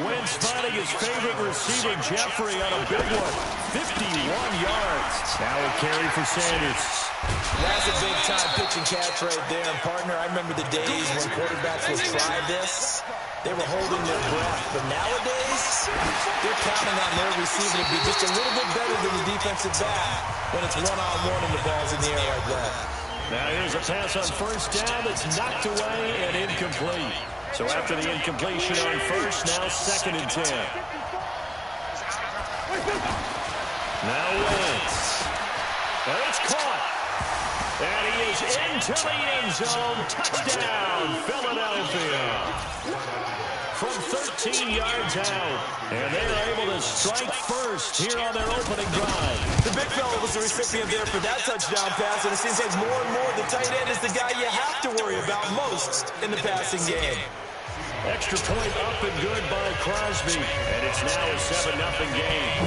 Wentz finding his favorite receiver, Jeffrey, on a big one. 51 yards. Now a carry for Sanders. That's a big-time pitch and catch right there. And, partner, I remember the days when quarterbacks would try this. They were holding their breath. But nowadays, they're counting on their receiver to be just a little bit better than the defensive back when it's one-on-one and the ball's in the air like that. Now here's a pass on 1st down that's knocked away and incomplete. So after the incompletion on 1st, now 2nd and 10. Now Wentz. And it's caught. And he is into the end zone. Touchdown, Philadelphia. From 13 yards out. And they are able to strike first here on their opening drive. The big fella was the recipient there for that touchdown pass, and it seems like more and more the tight end is the guy you have to worry about most in the passing game. Extra point up and good by Crosby. And it's now a 7-0 game.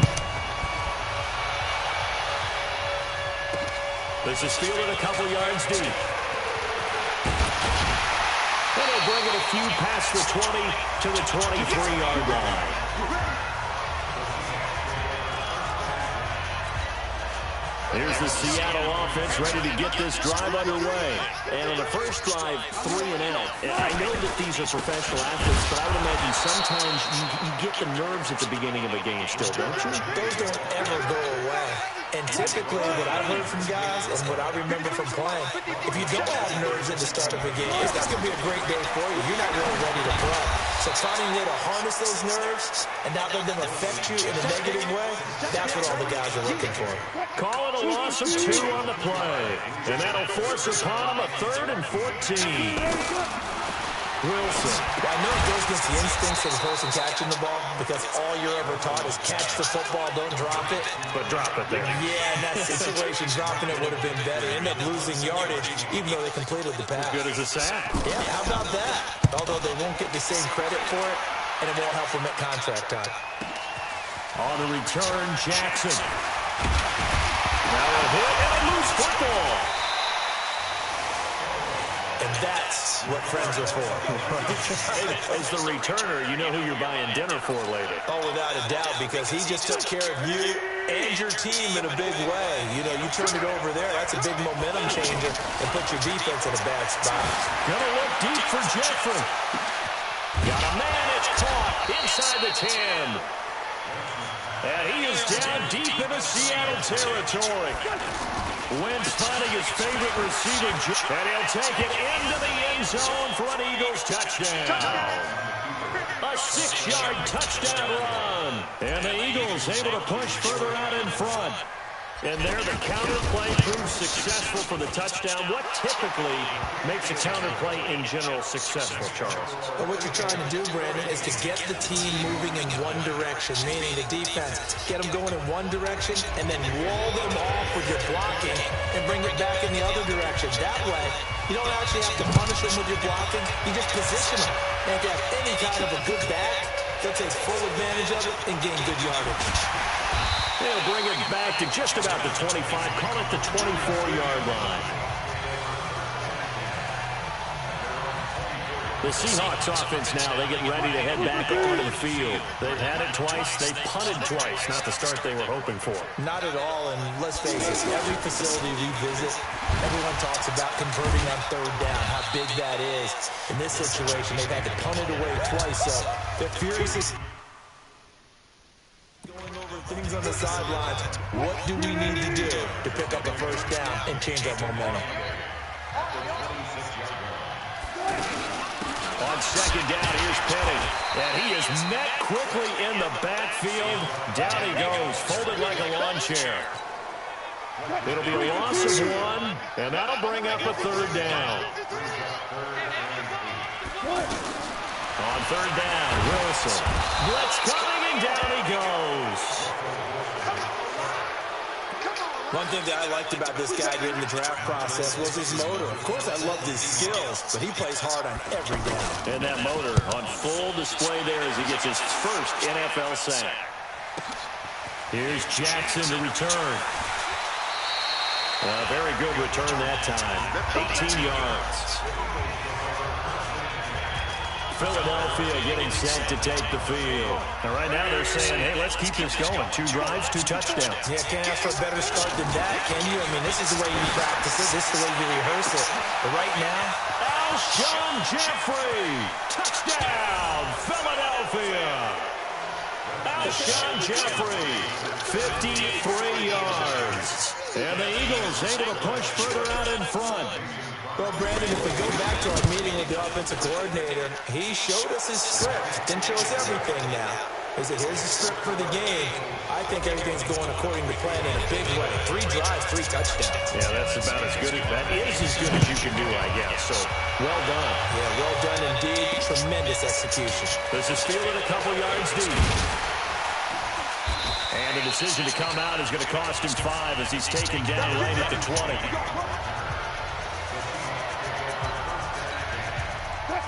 This is fielded a couple yards deep. And they'll bring it a few past the 20 to the 23-yard line. Here's the Seattle offense ready to get this drive underway. And on the first drive, 3 and out. I know that these are professional athletes, but I would imagine sometimes you get the nerves at the beginning of a game still, don't you? Those don't ever go away. And typically what I've heard from guys and what I remember from playing, if you don't have nerves at the start of a game, it's not going to be a great day for you. You're not really ready to play. So finding a way to harness those nerves and not let them affect you in a negative way, that's what all the guys are looking for. Call it a loss of 2 on the play. And that'll force upon them a 3rd and 14. Wilson. I know it goes against the instincts of the person catching the ball because all you're ever taught is catch the football, don't drop it. But drop it there. Yeah, in that situation, dropping it would have been better. End up losing yardage, even though they completed the pass. As good as a sack. Yeah, how about that? Although they won't get the same credit for it, and it won't help them at contract time. On the return, Jackson. Now a hit and a loose football. And that's what friends are for. As the returner, you know who you're buying dinner for later. Oh, without a doubt, because he just took care of you and your team in a big way. You know, you turned it over there. That's a big momentum changer and put your defense in a bad spot. Gonna look deep for Jeffrey. Got a man, it's caught inside the 10. And he is down deep into Seattle territory. Wentz finding his favorite receiver, and he'll take it into the end zone for an Eagles touchdown. A 6-yard touchdown run. And the Eagles able to push further out in front. And there the counter play proves successful for the touchdown. What typically makes a counter play in general successful, Charles? Well, what you're trying to do, Brandon, is to get the team moving in one direction, meaning the defense, get them going in one direction, and then wall them off with your blocking and bring it back in the other direction. That way, you don't actually have to punish them with your blocking. You just position them. And if you have any kind of a good back, they'll take full advantage of it and gain good yardage. They'll bring it back to just about the 25, call it the 24-yard line. The Seahawks offense now, they get ready to head back onto the field. They've had it twice, they've punted twice, not the start they were hoping for. Not at all, and let's face it, every facility we visit, everyone talks about converting on 3rd down, how big that is. In this situation, they've had to punt it away twice, so they're furious. Going over things on the sidelines, what do we need to do to pick up a 1st down and change our momentum? On 2nd down, here's Penny. And he is met quickly in the backfield. Down he goes, folded like a lawn chair. It'll be a loss of 1, and that'll bring up a 3rd down. On third down, Wilson. Blitz coming, and down he goes. One thing that I liked about this guy during the draft process was his motor. Of course, I loved his skills, but he plays hard on every down. And that motor on full display there as he gets his first NFL sack. Here's Jackson to return. A very good return that time. 18 yards. Philadelphia getting set to take the field. And right now they're saying, hey, let's keep this going. 2 drives, 2 touchdowns. Yeah, can't ask for a better start than that, can you? I mean, this is the way you practice it. This is the way you rehearse it. But right now, Alshon Jeffrey. Touchdown, Philadelphia. Alshon Jeffrey, 53 yards. And the Eagles able to push further out in front. well, Brandon, if we go back to our meeting with the offensive coordinator, he showed us his script. Didn't show us everything now. He said, here's the script for the game. I think everything's going according to plan in a big way. 3 drives, 3 touchdowns. Yeah, that's about as good. That is as good as you can do, I guess. So, well done. Yeah, well done indeed. Tremendous execution. This is fielded a couple yards deep. And the decision to come out is going to cost him 5 as he's taken down right at the 20.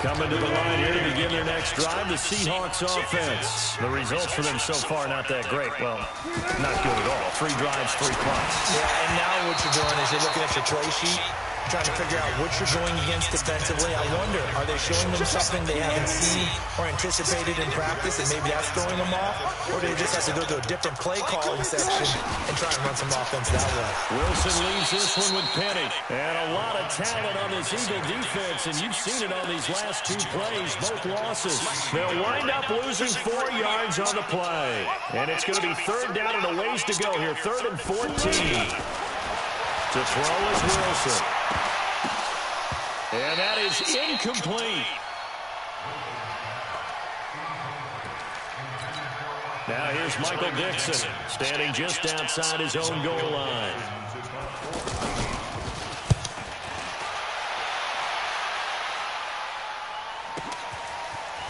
Coming to the line here to begin their next drive, the Seahawks offense. The results for them so far not that great. Well, not good at all. 3 drives, 3 punts. Yeah, and now what you're doing is you're looking at your play sheet, trying to figure out what you're going against defensively. I wonder, are they showing them something they haven't seen or anticipated in practice, and maybe that's throwing them off? Or do they just have to go to a different play calling section and try and run some offense that way? Wilson leaves this one with Penny. And a lot of talent on this Eagle defense, and you've seen it on these last 2 plays, both losses. They'll wind up losing 4 yards on the play. And it's going to be 3rd down and a ways to go here, 3rd and 14. To throw is Wilson. And that is incomplete. Now here's Michael Dixon, standing just outside his own goal line.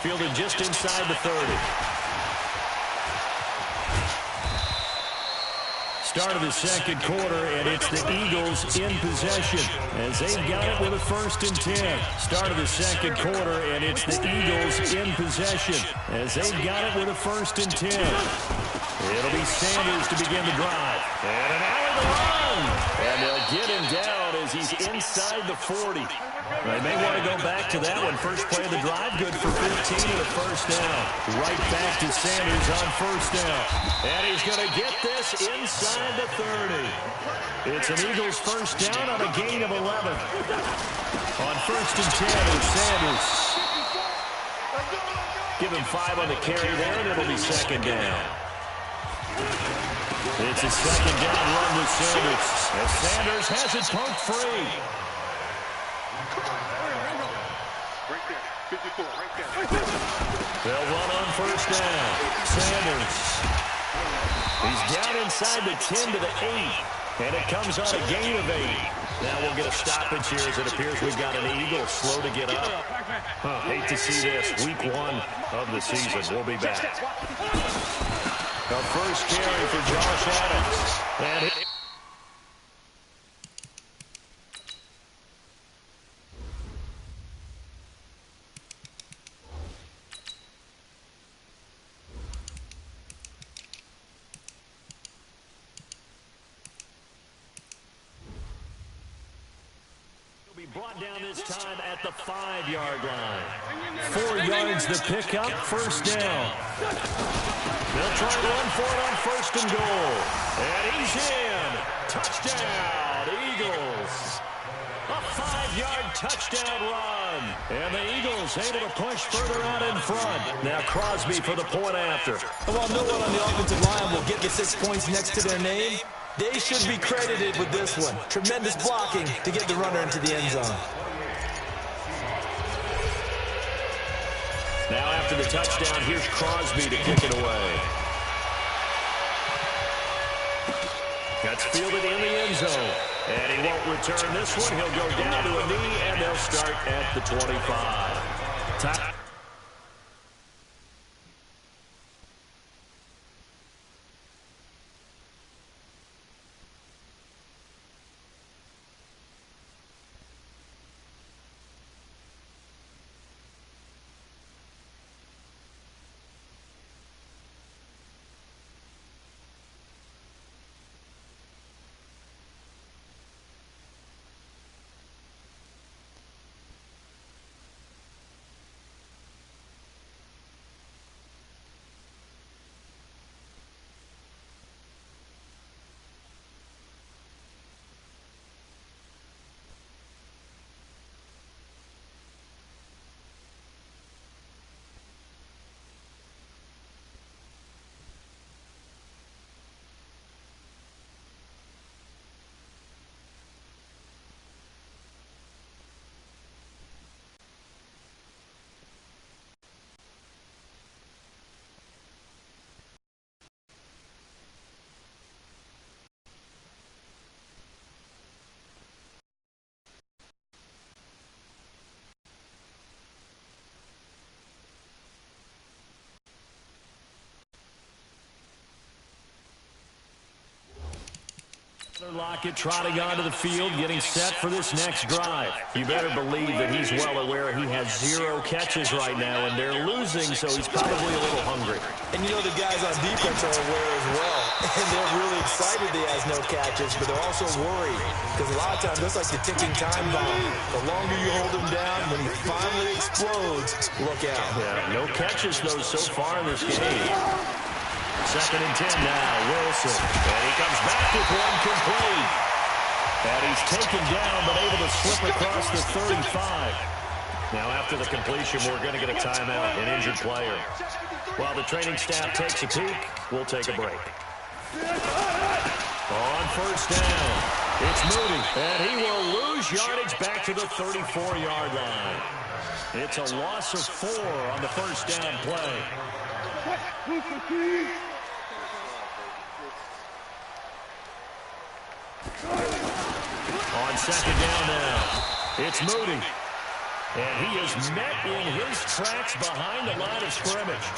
Fielded just inside the 30. Start of the second quarter, and it's the Eagles in possession as they've got it with a 1st and 10. Start of the second quarter, and it's the Eagles in possession as they've got it with a 1st and 10. It'll be Sanders to begin the drive. And an alley to run. And they'll get him down as he's inside the 40. They may want to go back to that one. First play of the drive, good for 15 and a 1st down. Right back to Sanders on 1st down. And he's going to get this inside the 30. It's an Eagles 1st down on a gain of 11. On 1st and 10 is Sanders. Give him 5 on the carry there, and it'll be 2nd down. It's a 2nd down run with Sanders. As Sanders has it punked free. They'll run on 1st down. Sanders. He's down inside the 10 to the 8. And it comes on a gain of 8. Now we'll get a stoppage here as it appears we've got an Eagle slow to get up. Hate to see this. Week 1 of the season. We'll be back. The first carry for Josh Adams. And brought down this time at the 5-yard line. 4 yards to pick up, 1st down. They'll try to run for it on 1st and goal. And he's in. Touchdown, Eagles. A 5-yard touchdown run. And the Eagles able to push further out in front. Now Crosby for the point after. While no one on the offensive line will get the 6 points next to their name, they should be credited with this one. Tremendous blocking to get the runner into the end zone. Now after the touchdown, here's Crosby to kick it away. That's fielded in the end zone. And he won't return this one. He'll go down to a knee, and they'll start at the 25. Lockett trotting onto the field, getting set for this next drive. You better believe that he's well aware he has 0 catches right now, and they're losing, so he's probably a little hungry. And you know the guys on defense are aware as well. And they're really excited he has no catches, but they're also worried. Because a lot of times, that's like the ticking time bomb. The longer you hold him down, when he finally explodes, look out. Yeah, no catches, though, so far in this game. 2nd and 10 now, Wilson. And he comes back with one complete. And he's taken down, but able to slip across the 35. Now, after the completion, we're going to get a timeout, an injured player. While the training staff takes a peek, we'll take a break. On 1st down, it's Moody, and he will lose yardage back to the 34-yard line. It's a loss of 4 on the 1st down play. On 2nd down now, it's Moody. And he is met in his tracks behind the line of scrimmage.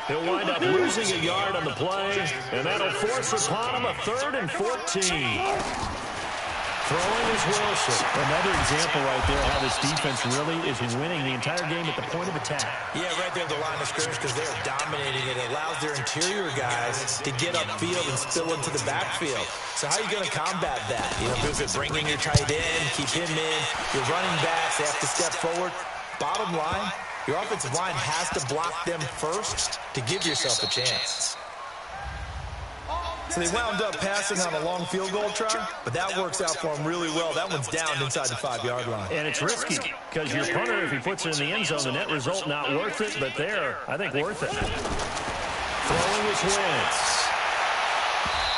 He'll wind up losing a yard on the play, and that'll force upon him a 3rd and 14. Throwing is Wilson. Another example right there how this defense really is winning the entire game at the point of attack. Yeah, right there at the line of scrimmage because they're dominating it. It allows their interior guys to get upfield and spill into the backfield. So how are you going to combat that? You know, visit bringing your tight end, keep him in. Your running backs, they have to step forward. Bottom line, your offensive line has to block them first to give yourself a chance. So they wound up passing on a long field goal try, but that works out for them really well. That one's down inside the 5-yard line. And it's risky because your punter, if he puts it in the end zone, the net result not worth it, but there, I think worth it. Throwing is Wentz.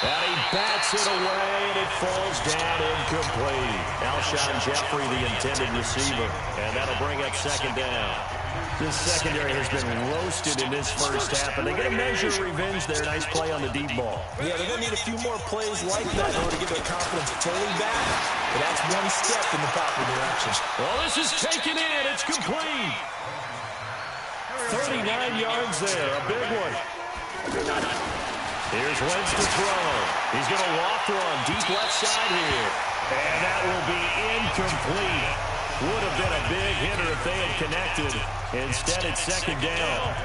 And he bats it away, and it falls down incomplete. Alshon Jeffrey, the intended receiver, and that'll bring up 2nd down. This secondary has been roasted in this 1st half, and they get a measure of revenge there. Nice play on the deep ball. Yeah, they're going to need a few more plays like that in order to get their confidence fully back. But that's one step in the proper direction. Well, this is taken in. It's complete. 39 yards there, a big one. Here's Wentz to throw. He's going to walk one deep left side here. And that will be incomplete. Would have been a big hitter if they had connected. Instead, it's 2nd down.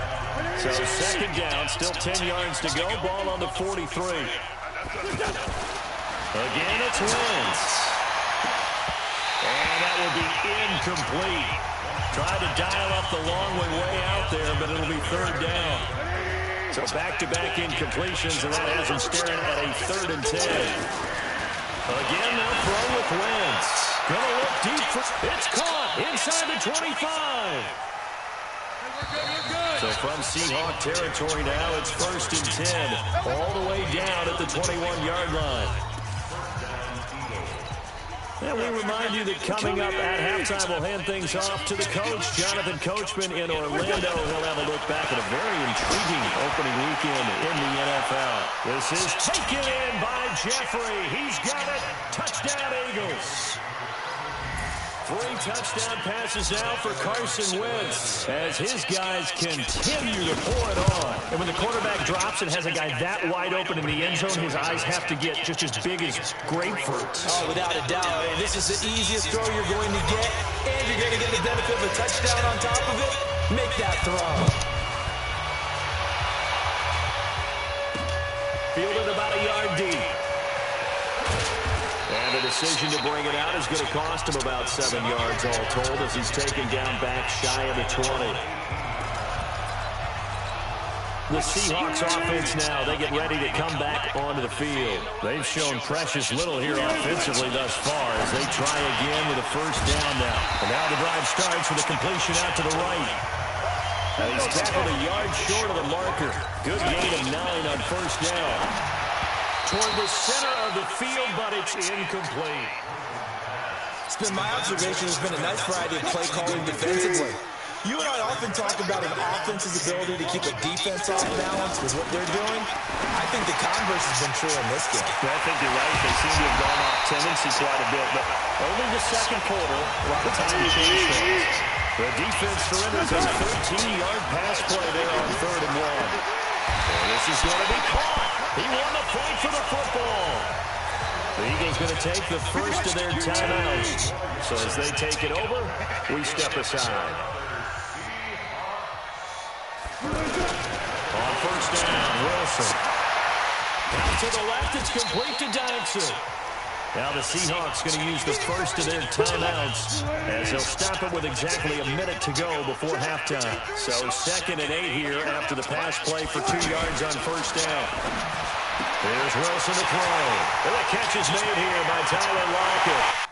So 2nd down, still 10 yards to go. Ball on the 43. Again, it's Wentz. And that will be incomplete. Tried to dial up the long way out there, but it'll be 3rd down. So back-to-back incompletions, and that has them staring at a 3rd and 10. Again, they'll throw with Wentz. Going to look deep for... It's caught inside the 25. So from Seahawk territory now, it's 1st and 10. All the way down at the 21-yard line. And we remind you that coming up at halftime, we'll hand things off to the coach, Jonathan Coachman in Orlando. He'll have a look back at a very intriguing opening weekend in the NFL. This is taken in by Jeffrey. He's got it. Touchdown, Eagles. 3 touchdown passes now for Carson Wentz as his guys continue to pour it on. And when the quarterback drops and has a guy that wide open in the end zone, his eyes have to get just as big as grapefruits. Oh, without a doubt. This is the easiest throw you're going to get, and you're going to get the benefit of a touchdown on top of it. Make that throw. Fielded about a yard deep. And the decision to bring it out is going to cost him about 7 yards all told as he's taken down back shy of the 20. The Seahawks offense now, they get ready to come back onto the field. They've shown precious little here offensively thus far as they try again with a 1st down now. And now the drive starts with a completion out to the right. And he's tackled a yard short of the marker. Good gain of 9 on 1st down. Toward the center of the field, but it's incomplete. It's been my observation. There's been a nice variety of play calling defensively. You and I often talk about an offense's ability to keep a defense off balance with what they're doing. I think the converse has been true in this game. Well, I think you're right. They seem to have gone off tendency quite a bit, but only the 2nd quarter, a lot of time to change things. The defense surrenders a 13-yard pass play there on 3rd and 1. And this is going to be caught. He won the fight for the football. The Eagles going to take the first of their timeouts. So as they take it over, we step aside. On first down, Wilson. Out to the left, it's complete to Dodson. Now the Seahawks going to use the first of their timeouts as they'll stop it with exactly a minute to go before halftime. So 2nd and 8 here after the pass play for 2 yards on first down. Here's Wilson to throw. And the catch is made here by Tyler Lockett.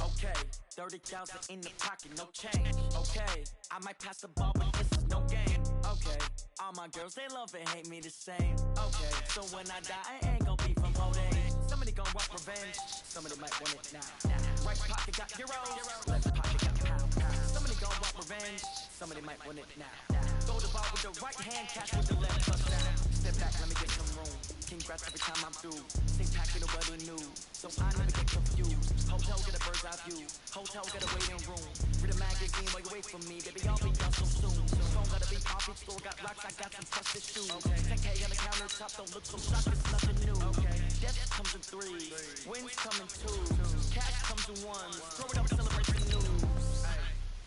Okay, 30,000 in the pocket, no change. Okay, I might pass the ball, but this is no game. Okay, all my girls, they love and hate me the same. Okay, so when I die, I ain't gon' be from old age. Somebody gon' want revenge, somebody might want it now. Right pocket got euros, left pocket got pound. Somebody gon' want revenge, somebody might want it now. Throw the ball with the right hand, catch with the left touchdown. Step back, let me get some room. Congrats every time I'm through. Same pack in a wedding new, so I never get confused. Hotel get a bird's eye view. Hotel get a waiting room. Read a magazine while you wait for me. Baby, I'll be done so soon. Phone gotta be off each store. Got rocks, I got some trusted shoes. 10K on the countertop, don't look so shocked. It's nothing new. Death comes in 3s, wins come in 2s, cash comes in 1s. Throw it up, celebrate the news.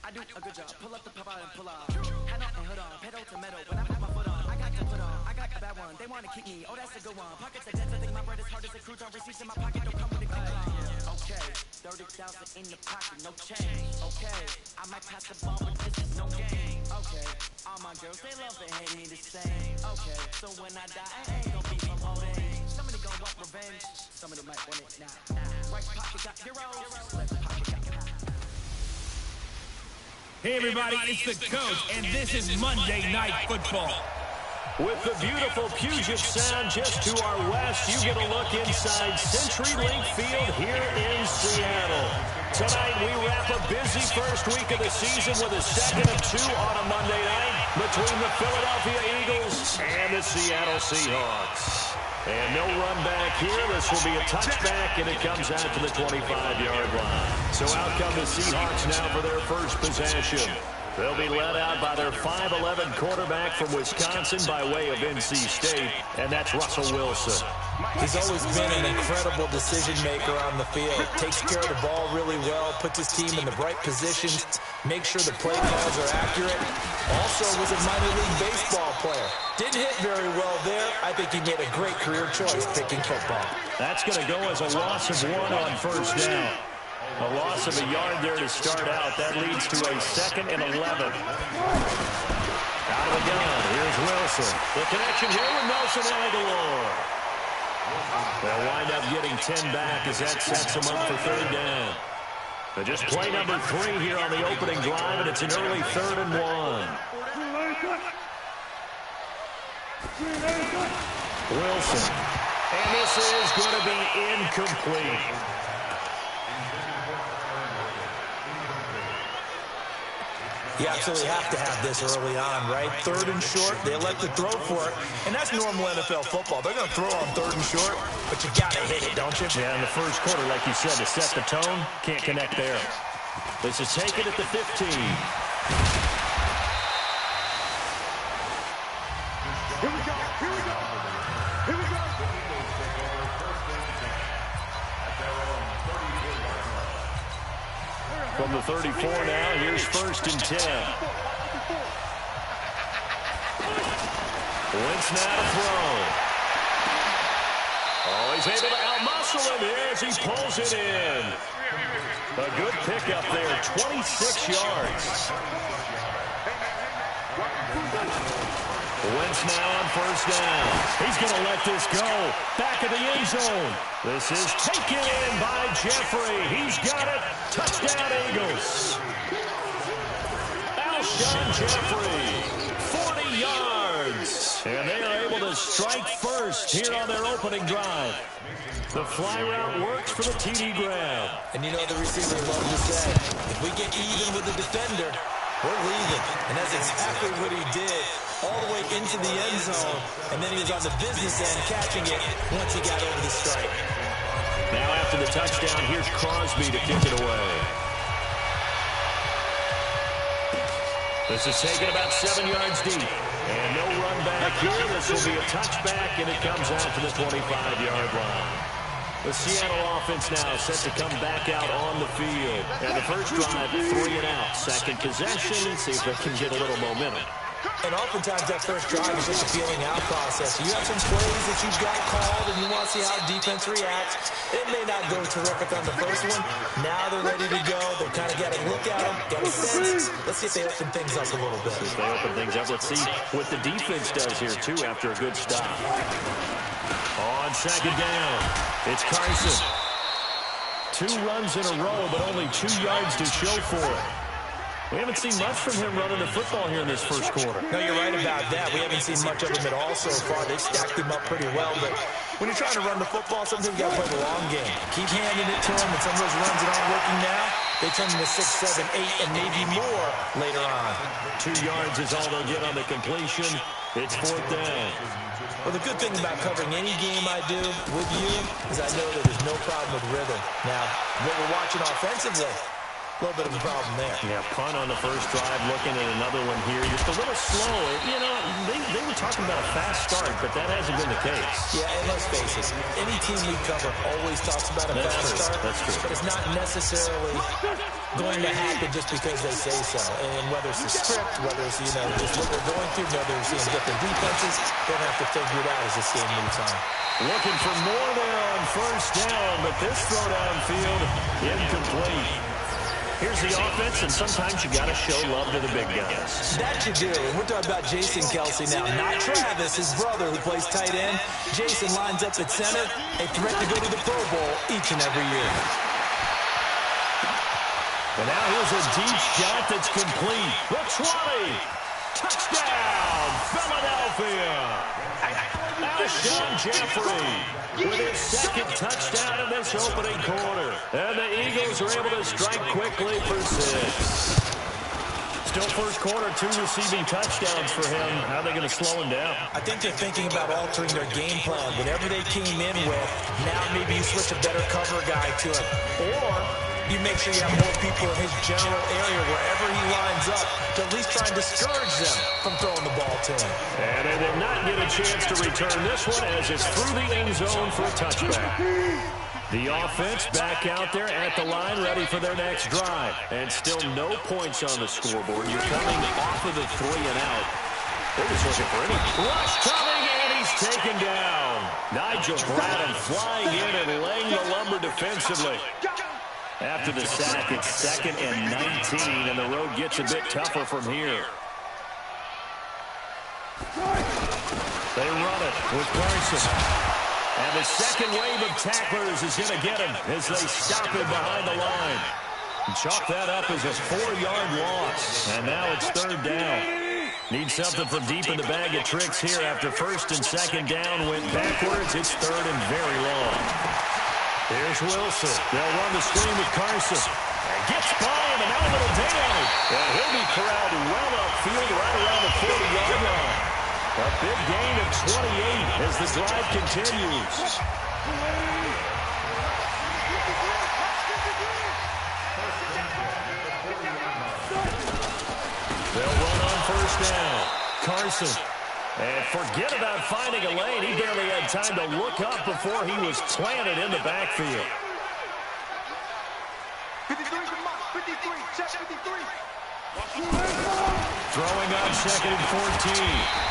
I do a good job. Pull up the pop out and pull off. Head on and hood on, pedal to metal. When I put my foot on, I got to put on. I got a bad one. They wanna keep me. Oh, that's a good one. Pockets are dead. I think my bread is hard as a cruise on. Receipts in my pocket don't come with a coupon. Okay, 30,000 in the pocket, no change. Okay, I might pass the ball, but this is no game. Okay, all my girls they love and hate me the same. Okay, so when I die, I ain't gon' be from old age. Somebody gon' want revenge. Somebody might want it now. Right pocket got euros, left pocket got pound. Hey everybody, it's the coach, and this is Monday Night Football. With the beautiful Puget Sound just to our west, you get a look inside CenturyLink Field here in Seattle. Tonight we wrap a busy first week of the season with a 2nd of 2 on a Monday night between the Philadelphia Eagles and the Seattle Seahawks. And no run back here. This will be a touchback, and it comes out to the 25-yard line. So out come the Seahawks now for their first possession. They'll be led out by their 5'11 quarterback from Wisconsin by way of NC State, and that's Russell Wilson. He's always been an incredible decision maker on the field. Takes care of the ball really well, puts his team in the right positions, makes sure the play calls are accurate. Also was a minor league baseball player. Didn't hit very well there. I think he made a great career choice picking football. That's going to go as a loss of 1 on first down. A loss of a yard there to start out. That leads to a 2nd and 11. Out of the gun, here's Wilson. The connection here with Nelson Aguilar. They'll wind up getting 10 back as that sets them up for 3rd down. But just play number 3 here on the opening drive, and it's an early 3rd and 1. Wilson. And this is going to be incomplete. You absolutely have to have this early on, right? 3rd and short, they elect to throw for it, and that's normal NFL football. They're going to throw on 3rd and short, but you got to hit it, don't you? Yeah, in the first quarter, like you said, to set the tone, can't connect there. This is taken at the 15. Here we go, here we go, here we go. From the 34 now, here's 1st and 10. Wentz now to throw. Oh, he's able to outmuscle him here as he pulls it in. A good pickup there, 26 yards. Wentz now on first down. He's going to let this go. Back of the end zone. This is taken in by Jeffrey. He's got it. Touchdown, Eagles. Alshon Jeffrey, 40 yards. And they are able to strike first here on their opening drive. The fly route works for the TD grab. And you know the receivers love to say, if we get even with the defender, we're leaving. And that's exactly what he did, all the way into the end zone. And then he was on the business end catching it once he got over the strike. Now after the touchdown, here's Crosby to kick it away. This is taken about 7 yards deep. And no run back here. This will be a touchback, and it comes out to the 25-yard line. The Seattle offense now set to come back out on the field. And the first drive, 3 and out. Second possession, and see if they can get a little momentum. And oftentimes that first drive is just a feeling out process. You have some plays that you've got called, and you want to see how defense reacts. It may not go terrific on the first one. Now they're ready to go. They've kind of got to look at them, got a sense. Let's see if they open things up a little bit. If they open things up, let's see what the defense does here, too, after a good stop. On second down, it's Carson. 2 runs in a row, but only 2 yards to show for it. We haven't seen much from him running the football here in this first quarter. No, you're right about that. We haven't seen much of him at all so far. They've stacked him up pretty well, but when you're trying to run the football, sometimes you got to play the long game. Keep handing it to him, and some of those runs that aren't working now, they turn into 6, 7, 8, and maybe more later on. 2 yards is all they'll get on the completion. It's 4th down. Well, the good thing about covering any game I do with you is I know that there's no problem with rhythm. Now, what we're watching offensively, a little bit of a problem there. Yeah, punt on the first drive, looking at another one here. Just a little slow. You know, they were talking about a fast start, but that hasn't been the case. Yeah, and let's face it, any team we cover always talks about a fast start. That's true. But it's not necessarily going to happen just because they say so. And whether it's the script, whether it's, you know, just what they're going through, whether they're seeing different defenses, they're going to have to figure it out as this game moves on. Looking for more there on first down, but this throw downfield incomplete. Here's the offense, and sometimes you got to show love to the big guys. That you do. And we're talking about Jason Kelsey now, not Travis, his brother, who plays tight end. Jason lines up at center, a threat to go to the Pro Bowl each and every year. And now here's a deep shot that's complete. The 20. Touchdown, Philadelphia. Alshon Jeffrey with his second touchdown in this opening quarter. And the Eagles are able to strike quickly for 6. Still first quarter, 2 receiving touchdowns for him. How are they going to slow him down? I think they're thinking about altering their game plan. Whatever they came in with, now maybe you switch a better cover guy to him. Or you make sure you have more people in his general area wherever he lines up to at least try and discourage them from throwing the ball to him. And they will not get a chance to return this one as it's through the end zone for a touchback. The offense back out there at the line, ready for their next drive. And still no points on the scoreboard. You're coming off of the 3 and out. They're just looking for any rush coming, and he's taken down. Nigel Bradham flying in and laying the lumber defensively. After the sack, it's 2nd and 19, and the road gets a bit tougher from here. They run it with Carson. And the second wave of tacklers is going to get him as they stop him behind the line. And chalk that up as a 4-yard loss. And now it's 3rd down. Need something from deep in the bag of tricks here after 1st and 2nd down went backwards. It's 3rd and very long. Here's Wilson. They'll run the screen with Carson. And gets by him, and now a little damage. And he'll be corralled well upfield right around the 40-yard line. A big gain of 28 as the drive continues. They'll run on first down. Carson. And forget about finding a lane. He barely had time to look up before he was planted in the backfield. 53, 53, check 53. Throwing on 2nd and 14.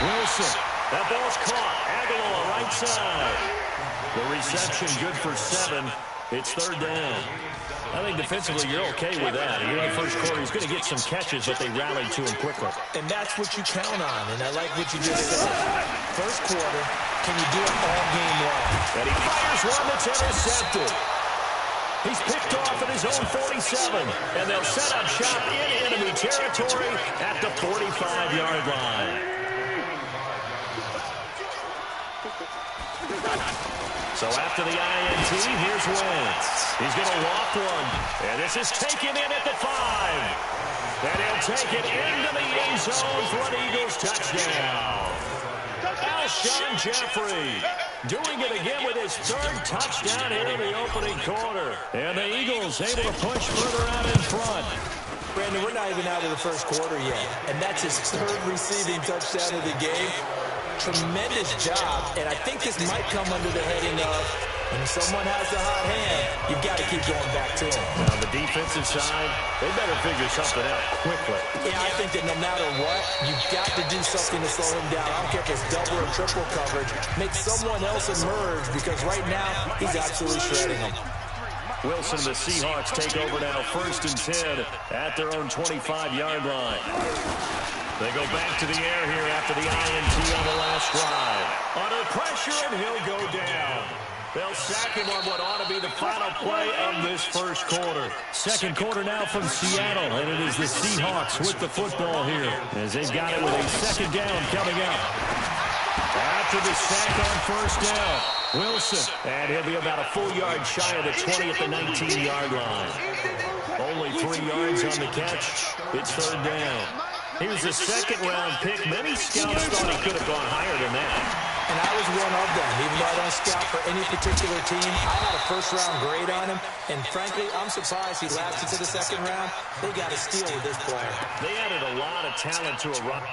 Wilson. That ball's caught. Aguilar right side. The reception good for 7. It's 3rd down. I think defensively you're okay with that. Here in the first quarter, he's going to get some catches, but they rallied to him quickly. And that's what you count on, and I like what you just said. First quarter, can you do it all game long? And he fires one that's intercepted. He's picked off at his own 47, and they'll set up shop in enemy territory at the 45-yard line. So after the INT, here's Wentz. He's going to walk one. And this is taken in at the 5. And he'll take it into the end zone for an Eagles touchdown. Alshon Jeffrey doing it again with his 3rd touchdown here in the opening quarter. And the Eagles able to push further out in front. Brandon, we're not even out of the first quarter yet, and that's his 3rd receiving touchdown of the game. Tremendous job, and I think this might come under the heading of when someone has the hot hand, you've got to keep going back to him. Now, the defensive side, they better figure something out quickly. Yeah, I think that no matter what, you've got to do something to slow him down. I don't care if it's double or triple coverage. Make someone else emerge, because right now, he's absolutely shredding them. Wilson and the Seahawks take over now, 1st and 10 at their own 25-yard line. They go back to the air here after the INT on the last drive. Under pressure, and he'll go down. They'll sack him on what ought to be the final play of this first quarter. Second quarter now from Seattle, and it is the Seahawks with the football here as they've got it with a 2nd down coming up. After the sack on 1st down, Wilson, and he'll be about a full yard shy of the 20 at the 19-yard line. Only 3 yards on the catch. It's 3rd down. He was a 2nd-round pick. Many scouts thought he could have gone higher than that. And I was one of them. Even though I don't scout for any particular team, I had a 1st-round grade on him. And frankly, I'm surprised he lasted to the 2nd round. They got a steal with this player. They added a lot of talent to a run.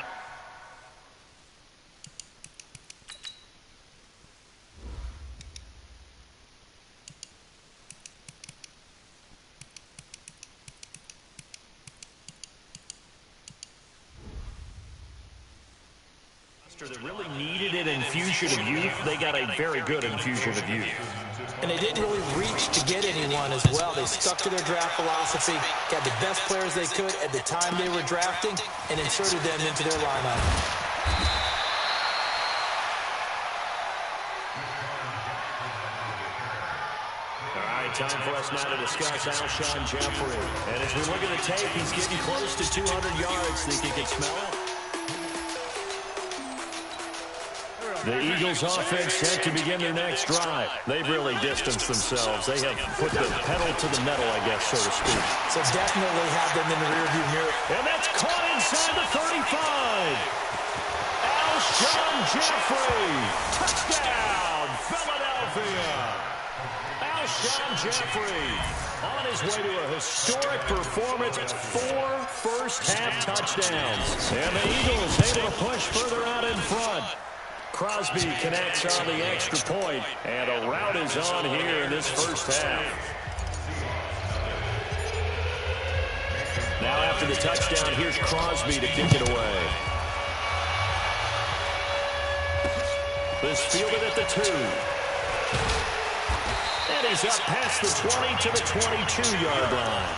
That really needed an infusion of youth. They got a very good infusion of youth. And they didn't really reach to get anyone as well. They stuck to their draft philosophy, got the best players they could at the time they were drafting, and inserted them into their lineup. All right, time for us now to discuss Alshon Jeffrey. And as we look at the tape, he's getting close to 200 yards. Think you can smell it? The Eagles offense set to begin their next drive. They've really distanced themselves. They have put the pedal to the metal, I guess, so to speak. So definitely have them in the rearview mirror. And that's caught inside the 35. Alshon Jeffrey. Touchdown, Philadelphia. Alshon Jeffrey on his way to a historic performance, 4 first-half touchdowns. And the Eagles able to push further out in front. Crosby connects on the extra point, and a rout is on here in this first half. Now after the touchdown, here's Crosby to kick it away. This fielded at the 2. And he's up past the 20 to the 22-yard line.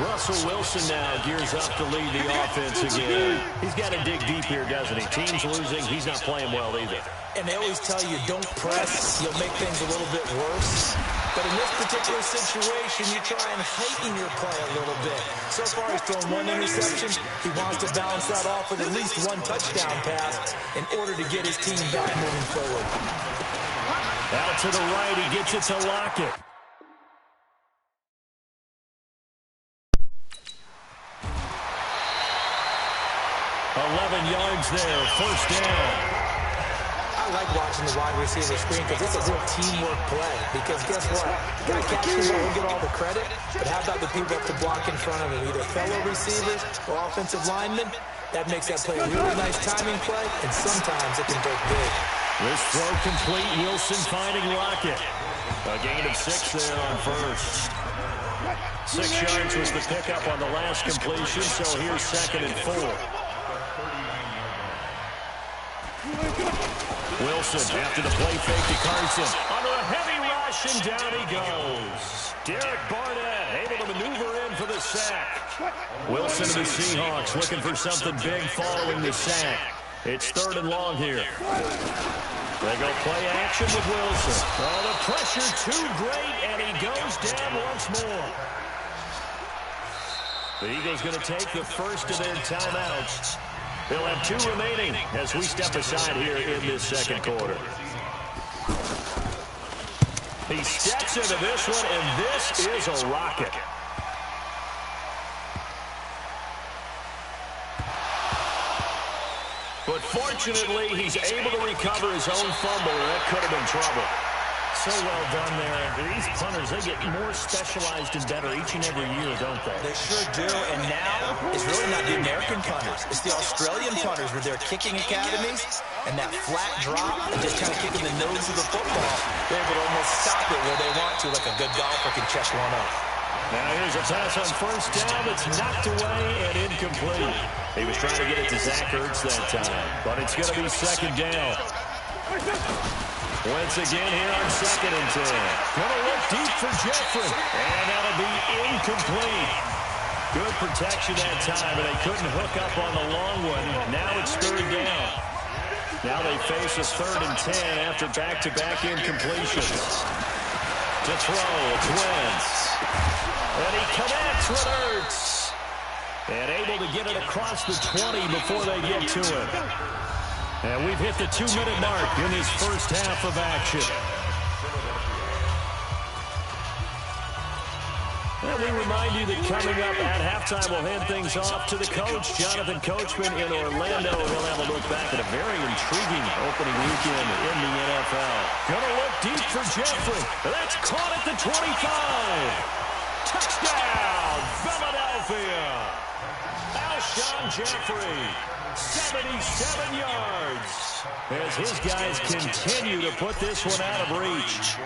Russell Wilson now gears up to lead the offense again. He's got to dig deep here, doesn't he? Team's losing. He's not playing well either. And they always tell you, don't press. You'll make things a little bit worse. But in this particular situation, you try and heighten your play a little bit. So far, he's thrown 1 interception. He wants to balance that off with at least 1 touchdown pass in order to get his team back moving forward. Out to the right, he gets it to Lockett. 11 yards there, 1st down. I like watching the wide receiver screen because it's a real teamwork play. Because guess what? Got to catch the ball and get all the credit. But how about the people up to block in front of him? Either fellow receivers or offensive linemen. That makes that play a really nice timing play, and sometimes it can break big. This throw complete. Wilson finding Lockett. A gain of 6 there on 1st. 6 yards was the pickup on the last completion, so here's 2nd and 4. Wilson after the play fake to Carson. Under a heavy rush, and down he goes. Derek Barnett able to maneuver in for the sack. Wilson and the Seahawks looking for something big following the sack. It's 3rd and long here. They go play action with Wilson. Oh, the pressure too great, and he goes down once more. The Eagles going to take the first of their timeouts. They'll have 2 remaining as we step aside here in this second quarter. He steps into this one, and this is a rocket. But fortunately, he's able to recover his own fumble, and that could have been trouble. So well done there. These punters, they get more specialized and better each and every year, don't they? They sure do, and now it's really not the American punters. It's the Australian punters with their kicking academies and that flat drop and just kind of kicking the nose of the football. They're able to almost stop it where they want to, like a good golfer can check one up. Now here's a pass on first down that's knocked away and incomplete. He was trying to get it to Zach Ertz that time, but it's going to be second down. Once again here on 2nd and 10. Going to look deep for Jeffrey, and that'll be incomplete. Good protection that time, and they couldn't hook up on the long one. Now it's 3rd down. Now they face a 3rd and 10 after back-to-back incompletions. To throw, it's Wentz. And he connects with Ertz. And able to get it across the 20 before they get to it. And we've hit the 2-minute mark in this first half of action. And we remind you that coming up at halftime, we'll hand things off to the coach, Jonathan Coachman in Orlando. He'll have a look back at a very intriguing opening weekend in the NFL. Gonna look deep for Jeffrey. That's caught at the 25. Touchdown, Philadelphia. Alshon Jeffrey, 77 yards. As his guys continue to put this one out of reach.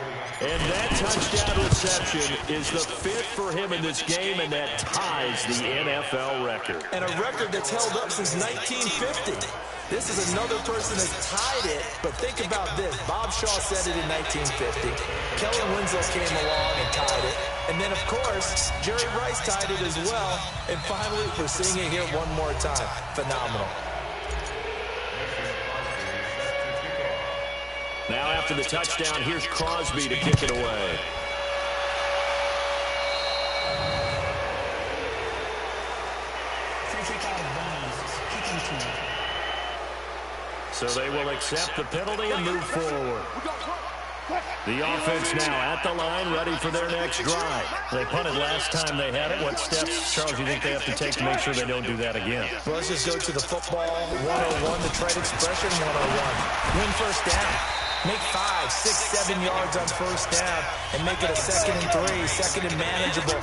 And that touchdown reception is the 5th for him in this game, and that ties the NFL record. And a record that's held up since 1950. This is another person that's tied it, but think about this. Bob Shaw said it in 1950. Kellen Winslow came along and tied it. And then, of course, Jerry Rice tied it as well. And finally, we're seeing it here one more time. Phenomenal. Now after the touchdown, here's Crosby to kick it away. So they will accept the penalty and move forward. The offense now at the line, ready for their next drive. They punted last time they had it. What steps, Charles, do you think they have to take to make sure they don't do that again? Well, let's just go to the football 101, the trade expression 101. Win first down. Make 5, 6, 7 yards on first down and make it a 2nd and 3, 2nd and manageable.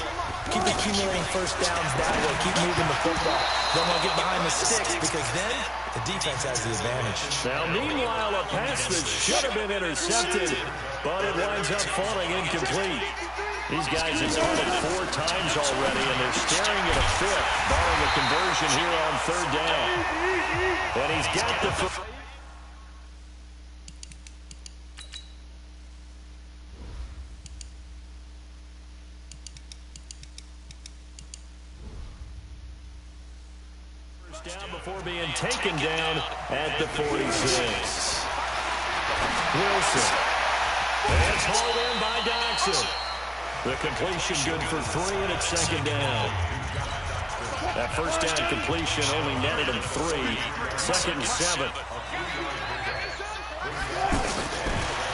Keep accumulating first downs that way. Keep moving the football. Don't want to get behind the sticks because then the defense has the advantage. Now, meanwhile, a pass that should have been intercepted, but it winds up falling incomplete. These guys have started 4 times already, and they're staring at a 5th, barring a conversion here on 3rd down. And he's got the first. Down before being taken down at the 46. Wilson. And it's hauled in by Dodson. The completion good for 3, and it's 2nd down. That first down completion only netted him 3. 2nd and 7.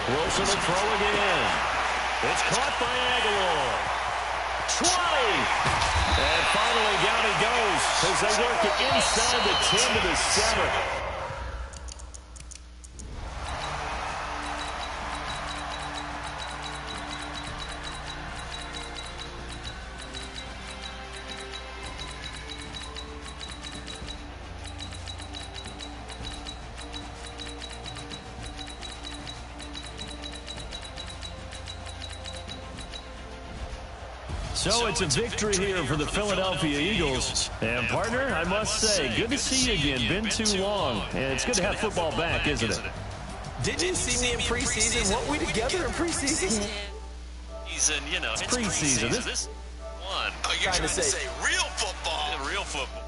Wilson will throw again. It's caught by Aguilar. 20. And finally down he goes as they work it inside the 10 to the 7. So it's a victory here for the Philadelphia Eagles. And, partner, I must say, good to see you again. Been too long. And it's good to have football back, isn't it? Did you see me in preseason? Weren't we together in preseason? You know, Preseason. This one. Oh, you're trying to say real football. Yeah, real football.